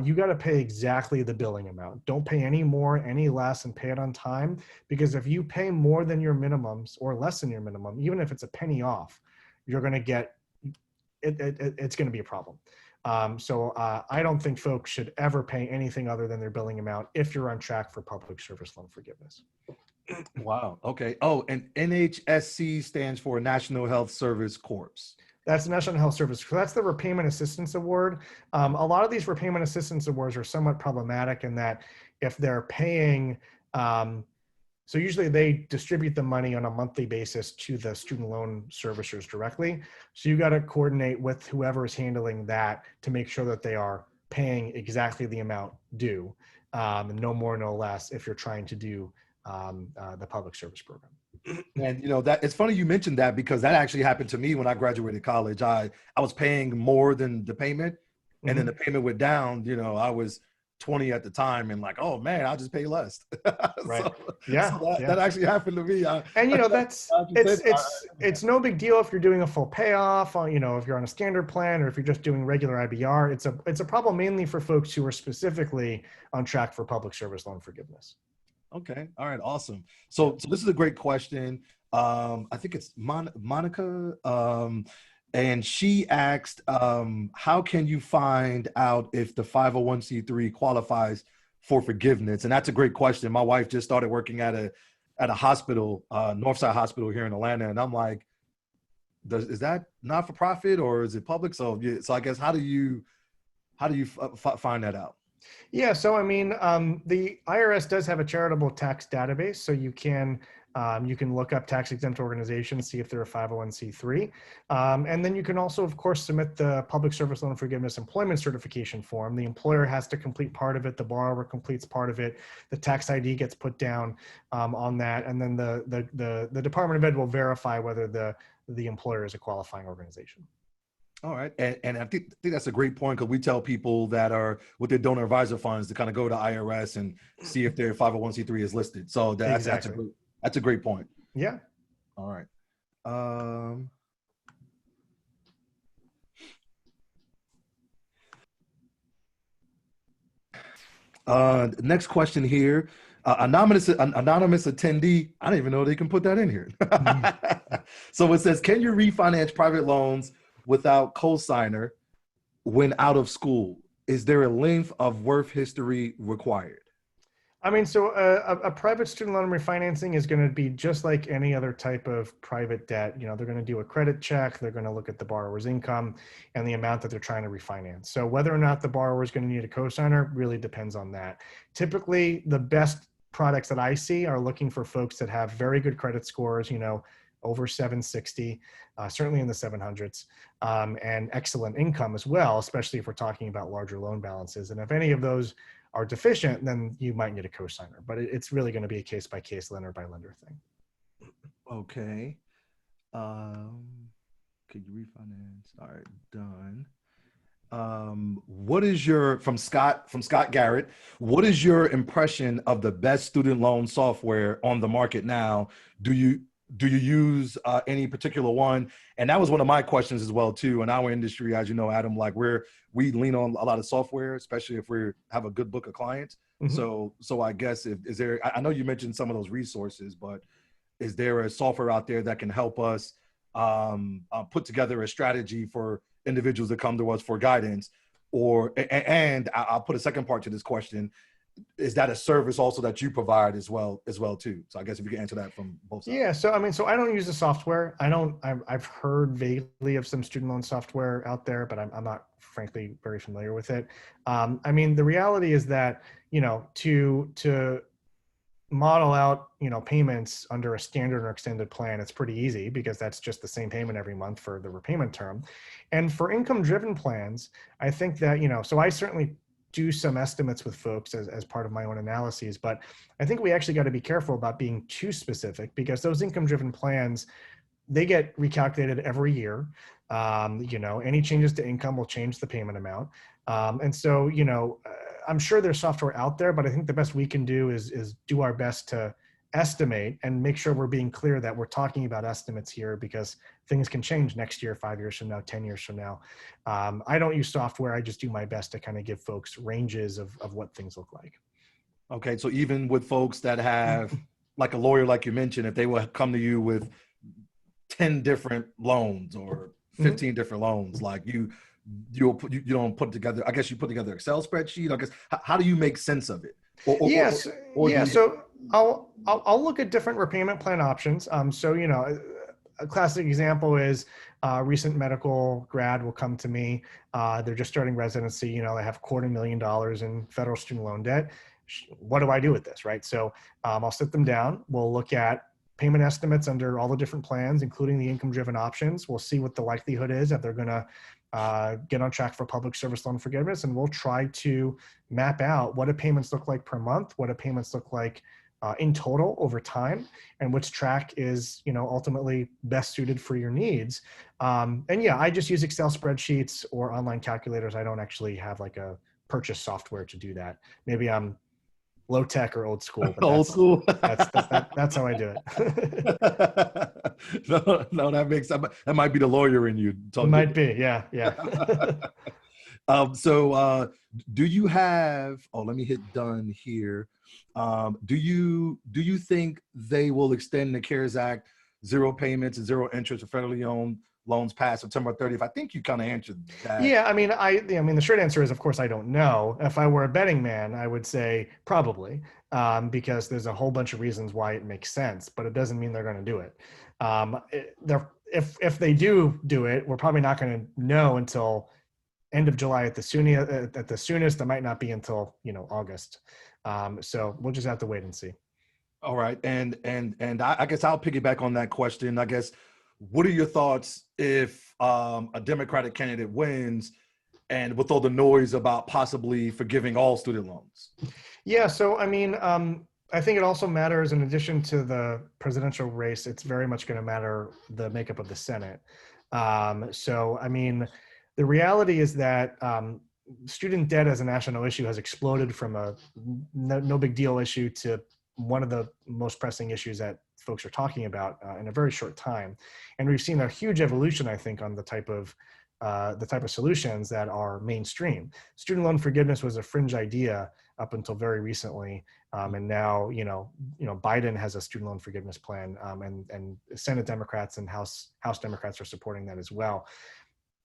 you got to pay exactly the billing amount. Don't pay any more, any less, and pay it on time. Because if you pay more than your minimums or less than your minimum, even if it's a penny off, you're going to get, it's going to be a problem. So I don't think folks should ever pay anything other than their billing amount if you're on track for public service loan forgiveness. Wow. Okay. Oh, and NHSC stands for National Health Service Corps. That's the National Health Service. So that's the Repayment Assistance Award. A lot of these Repayment Assistance Awards are somewhat problematic in that if they're paying So usually they distribute the money on a monthly basis to the student loan servicers directly. So you got to coordinate with whoever is handling that to make sure that they are paying exactly the amount due, no more, no less, if you're trying to do the public service program. And that it's funny you mentioned that, because that actually happened to me when I graduated college. I was paying more than the payment, and then the payment went down. I was 20 at the time, and like, oh man, I'll just pay less. Right. So that actually happened to me. And it's no big deal if you're doing a full payoff, or if you're on a standard plan, or if you're just doing regular IBR. It's a problem mainly for folks who are specifically on track for public service loan forgiveness. Okay. All right. Awesome. So this is a great question. I think it's Monica. And she asked, how can you find out if the 501c3 qualifies for forgiveness? And that's a great question. My wife just started working at a hospital, Northside Hospital here in Atlanta. And I'm like, is that not for profit or is it public? So I guess, how do you find that out? Yeah, so I mean, the IRS does have a charitable tax database, so you can look up tax exempt organizations, see if they're a 501c3, and then you can also, of course, submit the Public Service Loan Forgiveness Employment Certification form. The employer has to complete part of it, the borrower completes part of it, the tax ID gets put down on that, and then the Department of Ed will verify whether the employer is a qualifying organization. All right. And I think that's a great point, because we tell people that are with their donor advisor funds to kind of go to IRS and see if their 501c3 is listed. So that's a great point. Yeah. All right. Next question here. Anonymous attendee. I don't even know they can put that in here. So it says, can you refinance private loans without cosigner when out of school? Is there a length of work history required? I mean, so a private student loan refinancing is going to be just like any other type of private debt. They're going to do a credit check. They're going to look at the borrower's income and the amount that they're trying to refinance. So whether or not the borrower is going to need a cosigner really depends on that. Typically, the best products that I see are looking for folks that have very good credit scores, over 760, certainly in the 700s, and excellent income as well, especially if we're talking about larger loan balances. And if any of those are deficient, then you might need a cosigner, but it's really going to be a case-by-case, lender-by-lender thing. Okay. Could you refinance? All right, done. What is from Scott Garrett, what is your impression of the best student loan software on the market now? Do you use any particular one? And that was one of my questions as well too. In our industry, as you know, Adam, like we lean on a lot of software, especially if we have a good book of clients. Mm-hmm. So I guess I know you mentioned some of those resources, but is there a software out there that can help us put together a strategy for individuals that come to us for guidance? And I'll put a second part to this question. Is that a service also that you provide as well too? So I guess if you can answer that from both sides. Yeah. So I mean, I don't use the software. I've heard vaguely of some student loan software out there, but I'm not frankly very familiar with it. I mean, the reality is that, to model out, payments under a standard or extended plan, it's pretty easy because that's just the same payment every month for the repayment term. And for income driven plans, I think that, so I certainly do some estimates with folks as part of my own analyses, but I think we actually got to be careful about being too specific, because those income driven plans, they get recalculated every year. Any changes to income will change the payment amount. And so, I'm sure there's software out there, but I think the best we can do is do our best to estimate and make sure we're being clear that we're talking about estimates here, because things can change next year, 5 years from now, 10 years from now. I don't use software. I just do my best to kind of give folks ranges of what things look like. Okay. So even with folks that have like a lawyer, like you mentioned, if they will come to you with 10 different loans or 15 different loans, like you don't put together, I guess you put together Excel spreadsheet. I guess, how do you make sense of it? So I'll look at different repayment plan options. A classic example is a recent medical grad will come to me. They're just starting residency. They have $250,000 in federal student loan debt. what do I do with this, right? So I'll sit them down. We'll look at payment estimates under all the different plans, including the income-driven options. We'll see what the likelihood is that they're going to get on track for public service loan forgiveness, and we'll try to map out what do payments look like per month, what do payments look like in total over time, and which track is, ultimately best suited for your needs. And yeah, I just use Excel spreadsheets or online calculators. I don't actually have like a purchase software to do that. Maybe I'm low tech or old school, but Old school. that's how I do it. No, that might be the lawyer in you. It might be, yeah. So do you have, let me hit done here. Do you think they will extend the CARES Act, 0 payments and 0 interest for federally owned loans past September 30th? I think you kind of answered that. Yeah, I mean, the short answer is, of course, I don't know. If I were a betting man, I would say probably, because there's a whole bunch of reasons why it makes sense, but it doesn't mean they're going to do it. If they do it, we're probably not going to know until end of July at the soonest. That might not be until August. So we'll just have to wait and see. All right, and I guess I'll piggyback on that question. I guess, what are your thoughts if a Democratic candidate wins, and with all the noise about possibly forgiving all student loans? Yeah, so I mean, I think it also matters, in addition to the presidential race, it's very much going to matter the makeup of the Senate. So I mean, the reality is that student debt as a national issue has exploded from a no big deal issue to one of the most pressing issues that folks are talking about in a very short time. And we've seen a huge evolution, I think, on the type of solutions that are mainstream. Student loan forgiveness was a fringe idea up until very recently. And now, Biden has a student loan forgiveness plan, and Senate Democrats and House Democrats are supporting that as well.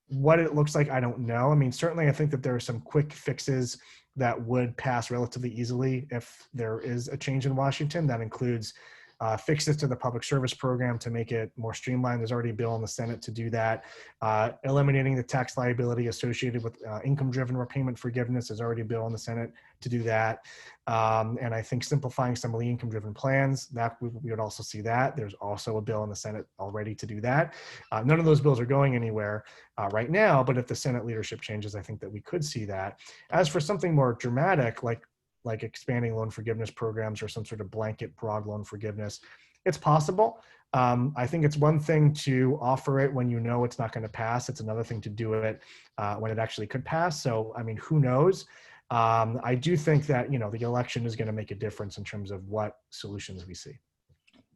What it looks like, I don't know. I mean, certainly I think that there are some quick fixes that would pass relatively easily if there is a change in Washington. That includes fixes to the public service program to make it more streamlined. There's already a bill in the Senate to do that. Eliminating the tax liability associated with income-driven repayment forgiveness. There's already a bill in the Senate to do that. And I think simplifying some of the income-driven plans, that we would also see that. There's also a bill in the Senate already to do that. None of those bills are going anywhere right now, but if the Senate leadership changes, I think that we could see that. As for something more dramatic, like expanding loan forgiveness programs or some sort of blanket broad loan forgiveness, it's possible. I think it's one thing to offer it when it's not going to pass. It's another thing to do it when it actually could pass. So, I mean, who knows? I do think that, the election is going to make a difference in terms of what solutions we see.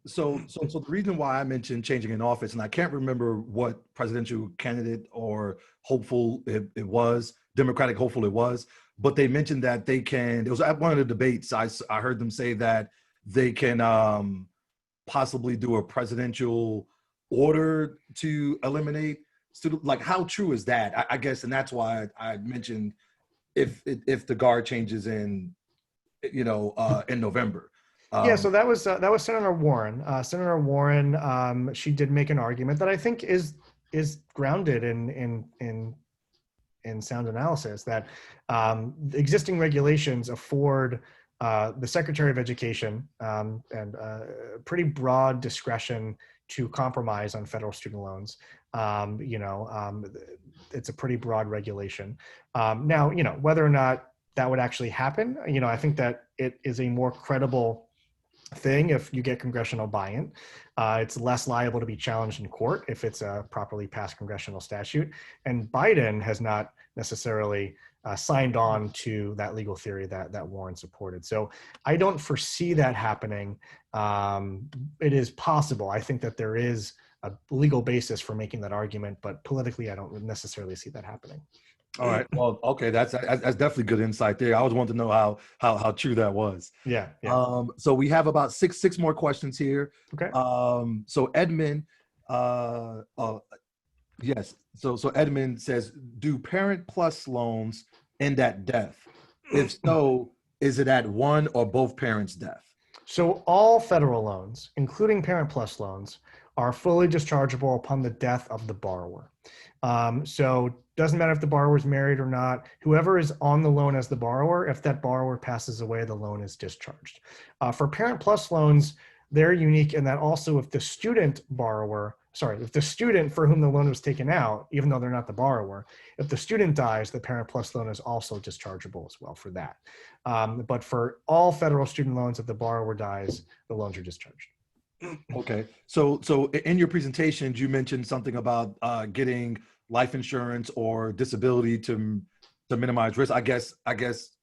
So the reason why I mentioned changing in office, and I can't remember what presidential candidate or hopeful it was, Democratic hopeful it was, but they mentioned that they can, it was at one of the debates, I heard them say that they can possibly do a presidential order to eliminate student, like, how true is that? I guess, and that's why I mentioned if the guard changes in November. Yeah, so that was Senator Warren. Senator Warren, she did make an argument that I think is grounded in sound analysis, that existing regulations afford the Secretary of Education and pretty broad discretion to compromise on federal student loans. It's a pretty broad regulation. Now, whether or not that would actually happen, I think that it is a more credible thing if you get congressional buy-in. It's less liable to be challenged in court if it's a properly passed congressional statute. And Biden has not necessarily signed on to that legal theory that Warren supported. So I don't foresee that happening. It is possible. I think that there is a legal basis for making that argument, but politically, I don't necessarily see that happening. All right. Well, okay. That's definitely good insight there. I always wanted to know how true that was. Yeah. So we have about six more questions here. Okay. So Edmund, yes. So Edmund says, do Parent Plus loans end at death? If so, is it at one or both parents' death? So all federal loans, including Parent Plus loans, are fully dischargeable upon the death of the borrower. So doesn't matter if the borrower is married or not, whoever is on the loan as the borrower, if that borrower passes away, the loan is discharged. For Parent Plus loans, they're unique in that also if the student for whom the loan was taken out, even though they're not the borrower, if the student dies, the Parent Plus loan is also dischargeable as well for that. But for all federal student loans, if the borrower dies, the loans are discharged. Okay. So in your presentation, you mentioned something about getting life insurance or disability to minimize risk. I guess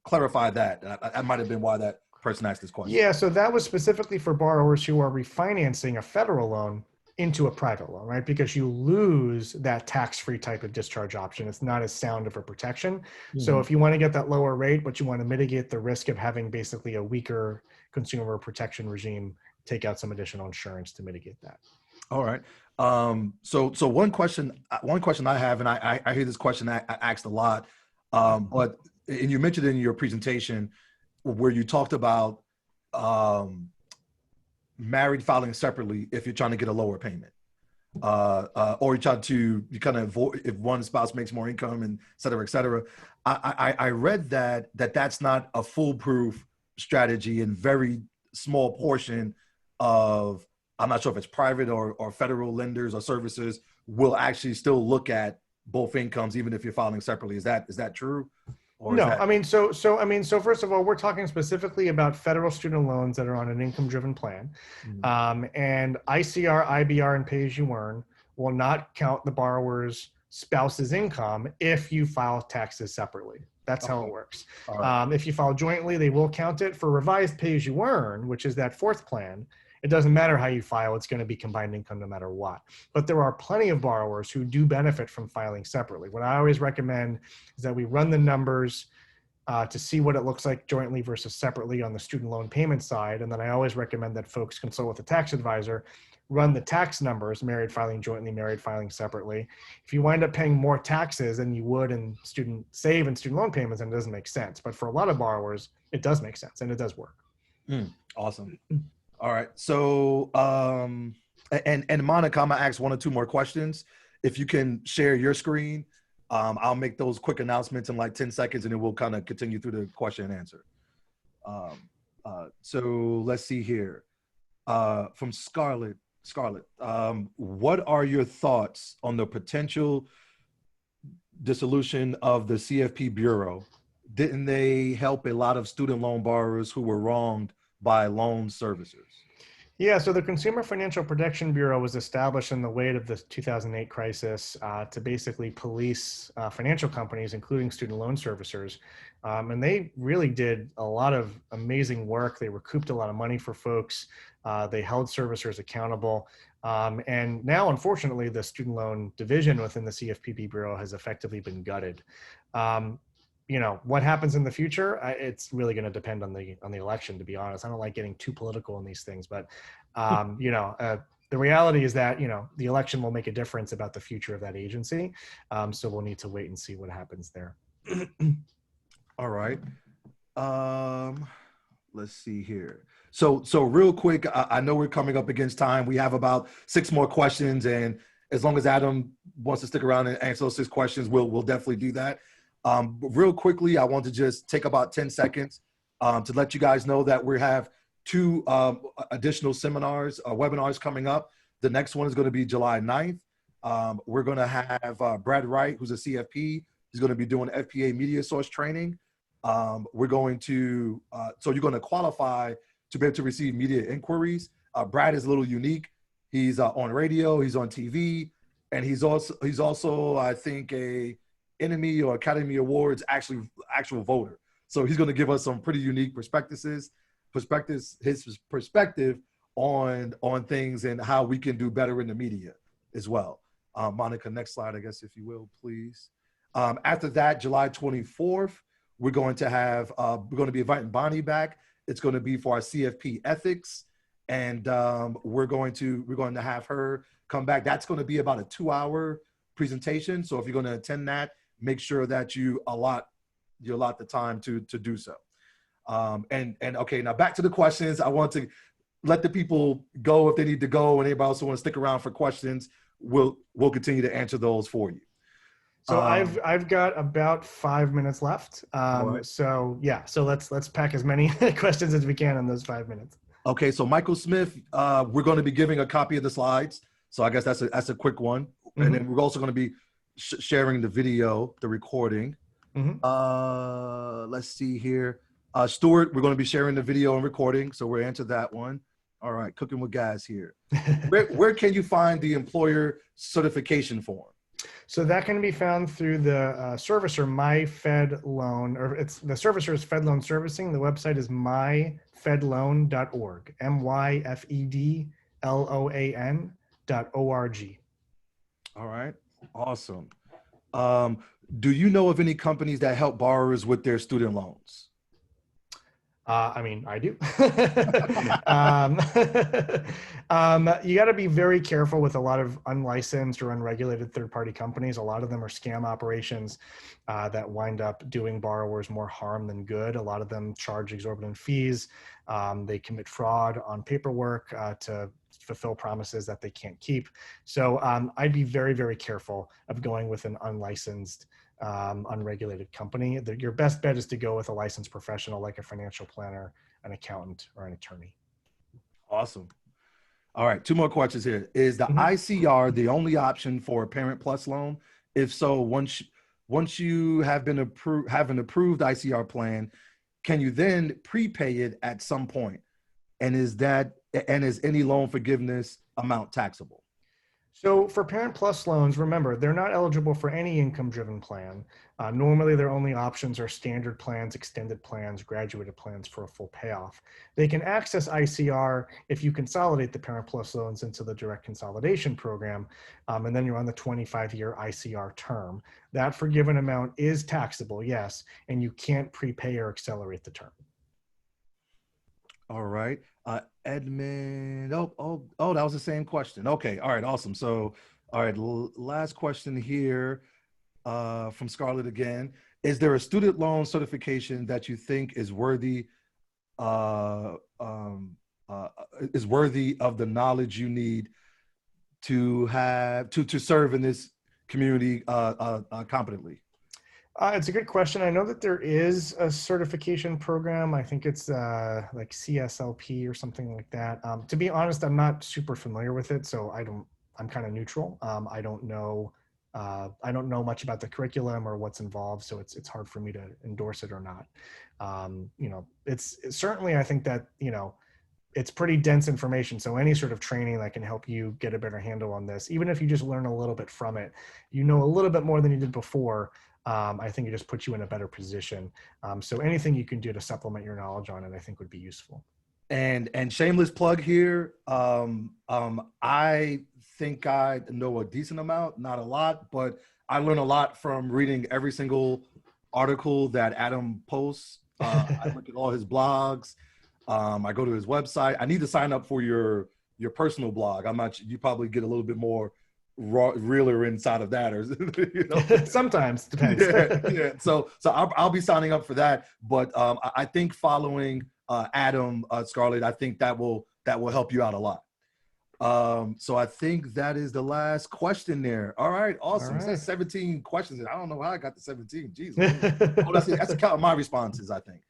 clarify that. That might have been why that person asked this question. Yeah, so that was specifically for borrowers who are refinancing a federal loan into a private loan, right? Because you lose that tax-free type of discharge option. It's not as sound of a protection. Mm-hmm. So if you want to get that lower rate, but you want to mitigate the risk of having basically a weaker consumer protection regime, take out some additional insurance to mitigate that. All right. So one question I have, and I hear this question asked a lot, but and you mentioned it in your presentation where you talked about married filing separately if you're trying to get a lower payment, or you kind of avoid if one spouse makes more income, and et cetera, et cetera. I read that's not a foolproof strategy, and very small portion of, I'm not sure if it's private or federal lenders or services will actually still look at both incomes, even if you're filing separately. Is that true? Or no, that... I mean, so first of all, we're talking specifically about federal student loans that are on an income-driven plan. Mm-hmm. And ICR, IBR, and pay-as-you-earn will not count the borrower's spouse's income if you file taxes separately. That's how it works. Right. If you file jointly, they will count it. For revised pay-as-you-earn, which is that fourth plan, it doesn't matter how you file, it's going to be combined income no matter what. But there are plenty of borrowers who do benefit from filing separately. What I always recommend is that we run the numbers to see what it looks like jointly versus separately on the student loan payment side. And then I always recommend that folks consult with a tax advisor, run the tax numbers, married filing jointly, married filing separately. If you wind up paying more taxes than you would in student loan payments, then it doesn't make sense. But for a lot of borrowers, it does make sense and it does work. Awesome. All right. So, and Monica, I'm gonna ask one or two more questions. If you can share your screen, I'll make those quick announcements in like 10 seconds, and then we'll kind of continue through the question and answer. So let's see here. From Scarlett, what are your thoughts on the potential dissolution of the CFP Bureau? Didn't they help a lot of student loan borrowers who were wronged by loan servicers? Yeah, so the Consumer Financial Protection Bureau was established in the wake of the 2008 crisis to basically police financial companies, including student loan servicers. And they really did a lot of amazing work. They recouped a lot of money for folks. They held servicers accountable. And now, unfortunately, the student loan division within the CFPB Bureau has effectively been gutted. What happens in the future, it's really going to depend on the election, to be honest. I don't like getting too political in these things, but the reality is that the election will make a difference about the future of that agency. So we'll need to wait and see what happens there. All right. Let's see here. So real quick, I know we're coming up against time. We have about 6 more questions, and as long as Adam wants to stick around and answer those 6 questions, we'll definitely do that. But real quickly, I want to just take about 10 seconds to let you guys know that we have 2 additional webinars coming up. The next one is going to be July 9th. We're going to have Brad Wright, who's a CFP. He's going to be doing FPA media source training. We're going to, so you're going to qualify to be able to receive media inquiries. Brad is a little unique. He's on radio, he's on TV, and he's also I think a Emmy or Academy Awards actual voter. So he's going to give us some pretty unique his perspective on things and how we can do better in the media as well. Monica, next slide, I guess, if you will, please. After that, July 24th, we're going to be inviting Bonnie back. It's going to be for our CFP ethics, and we're going to have her come back. That's going to be about a 2-hour presentation. So if you're going to attend that, make sure that you allot the time to do so. And okay, now back to the questions. I want to let the people go if they need to go, and anybody else who want to stick around for questions, we'll continue to answer those for you. So I've got about 5 minutes left. Right. So yeah, so let's pack as many questions as we can in those 5 minutes. Okay, so Michael Smith, we're going to be giving a copy of the slides. So I guess that's a quick one. Mm-hmm. And then we're also going to be sharing the video, the recording. Mm-hmm. Let's see here. Stuart, we're going to be sharing the video and recording. So we'll answer that one. All right, cooking with guys here. Where can you find the employer certification form? So that can be found through the servicer, MyFedLoan, or it's the servicer is Fed Loan Servicing. The website is myfedloan.org, myfedloan.org. All right, awesome. Do you know of any companies that help borrowers with their student loans? I mean, I do. You got to be very careful with a lot of unlicensed or unregulated third-party companies. A lot of them are scam operations that wind up doing borrowers more harm than good. A lot of them charge exorbitant fees. They commit fraud on paperwork to fulfill promises that they can't keep. So I'd be very, very careful of going with an unlicensed unregulated company. Your best bet is to go with a licensed professional like a financial planner, an accountant, or an attorney. Awesome. All right, 2 more questions here. Is the ICR the only option for a Parent Plus loan? If so, once you have an approved ICR plan, can you then prepay it at some point? And is any loan forgiveness amount taxable? So for Parent Plus loans, remember, they're not eligible for any income-driven plan. Normally, their only options are standard plans, extended plans, graduated plans for a full payoff. They can access ICR if you consolidate the Parent Plus loans into the direct consolidation program, and then you're on the 25-year ICR term. That forgiven amount is taxable, yes, and you can't prepay or accelerate the term. All right. Edmund, that was the same question. Okay, all right, awesome. So, all right, last question here from Scarlett again. Is there a student loan certification that you think is worthy of the knowledge you need to have to serve in this community competently? It's a good question. I know that there is a certification program. I think it's like CSLP or something like that. To be honest, I'm not super familiar with it, so I'm kind of neutral. I don't know much about the curriculum or what's involved, so it's hard for me to endorse it or not. It's certainly, I think that, it's pretty dense information. So any sort of training that can help you get a better handle on this, even if you just learn a little bit from it, a little bit more than you did before. I think it just puts you in a better position. So anything you can do to supplement your knowledge on it, I think would be useful. And shameless plug here. I think I know a decent amount, not a lot, but I learn a lot from reading every single article that Adam posts. I look at all his blogs. I go to his website. I need to sign up for your personal blog. You probably get a little bit more realer inside of that, or sometimes depends. Yeah. So I'll be signing up for that. But I think following Adam, Scarlett, I think that will help you out a lot. So I think that is the last question there. All right, awesome. All right. That's 17 questions. I don't know how I got to 17. Jeez. That's a count of my responses, I think.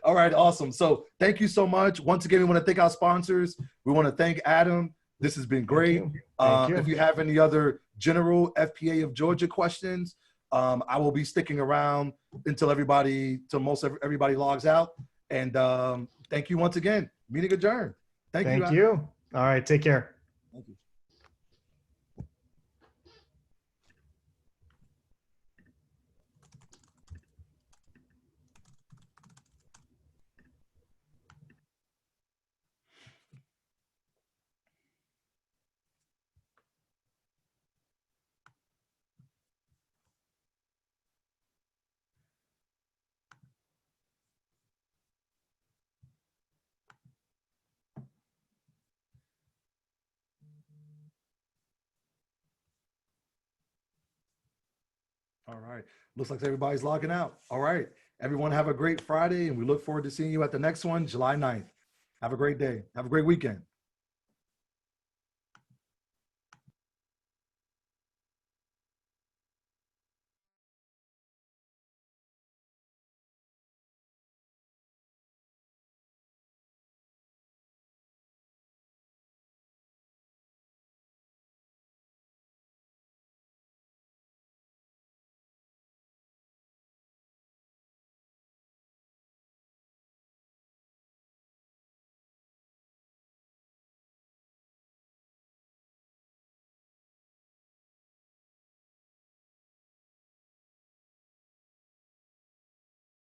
All right, awesome. So thank you so much. Once again, we want to thank our sponsors. We want to thank Adam. This has been great. Thank you. If you have any other general FPA of Georgia questions, I will be sticking around until most everybody logs out. And thank you once again. Meeting adjourned. Thank you. All right, take care. Thank you. All right. Looks like everybody's logging out. All right. Everyone have a great Friday, and we look forward to seeing you at the next one, July 9th. Have a great day. Have a great weekend.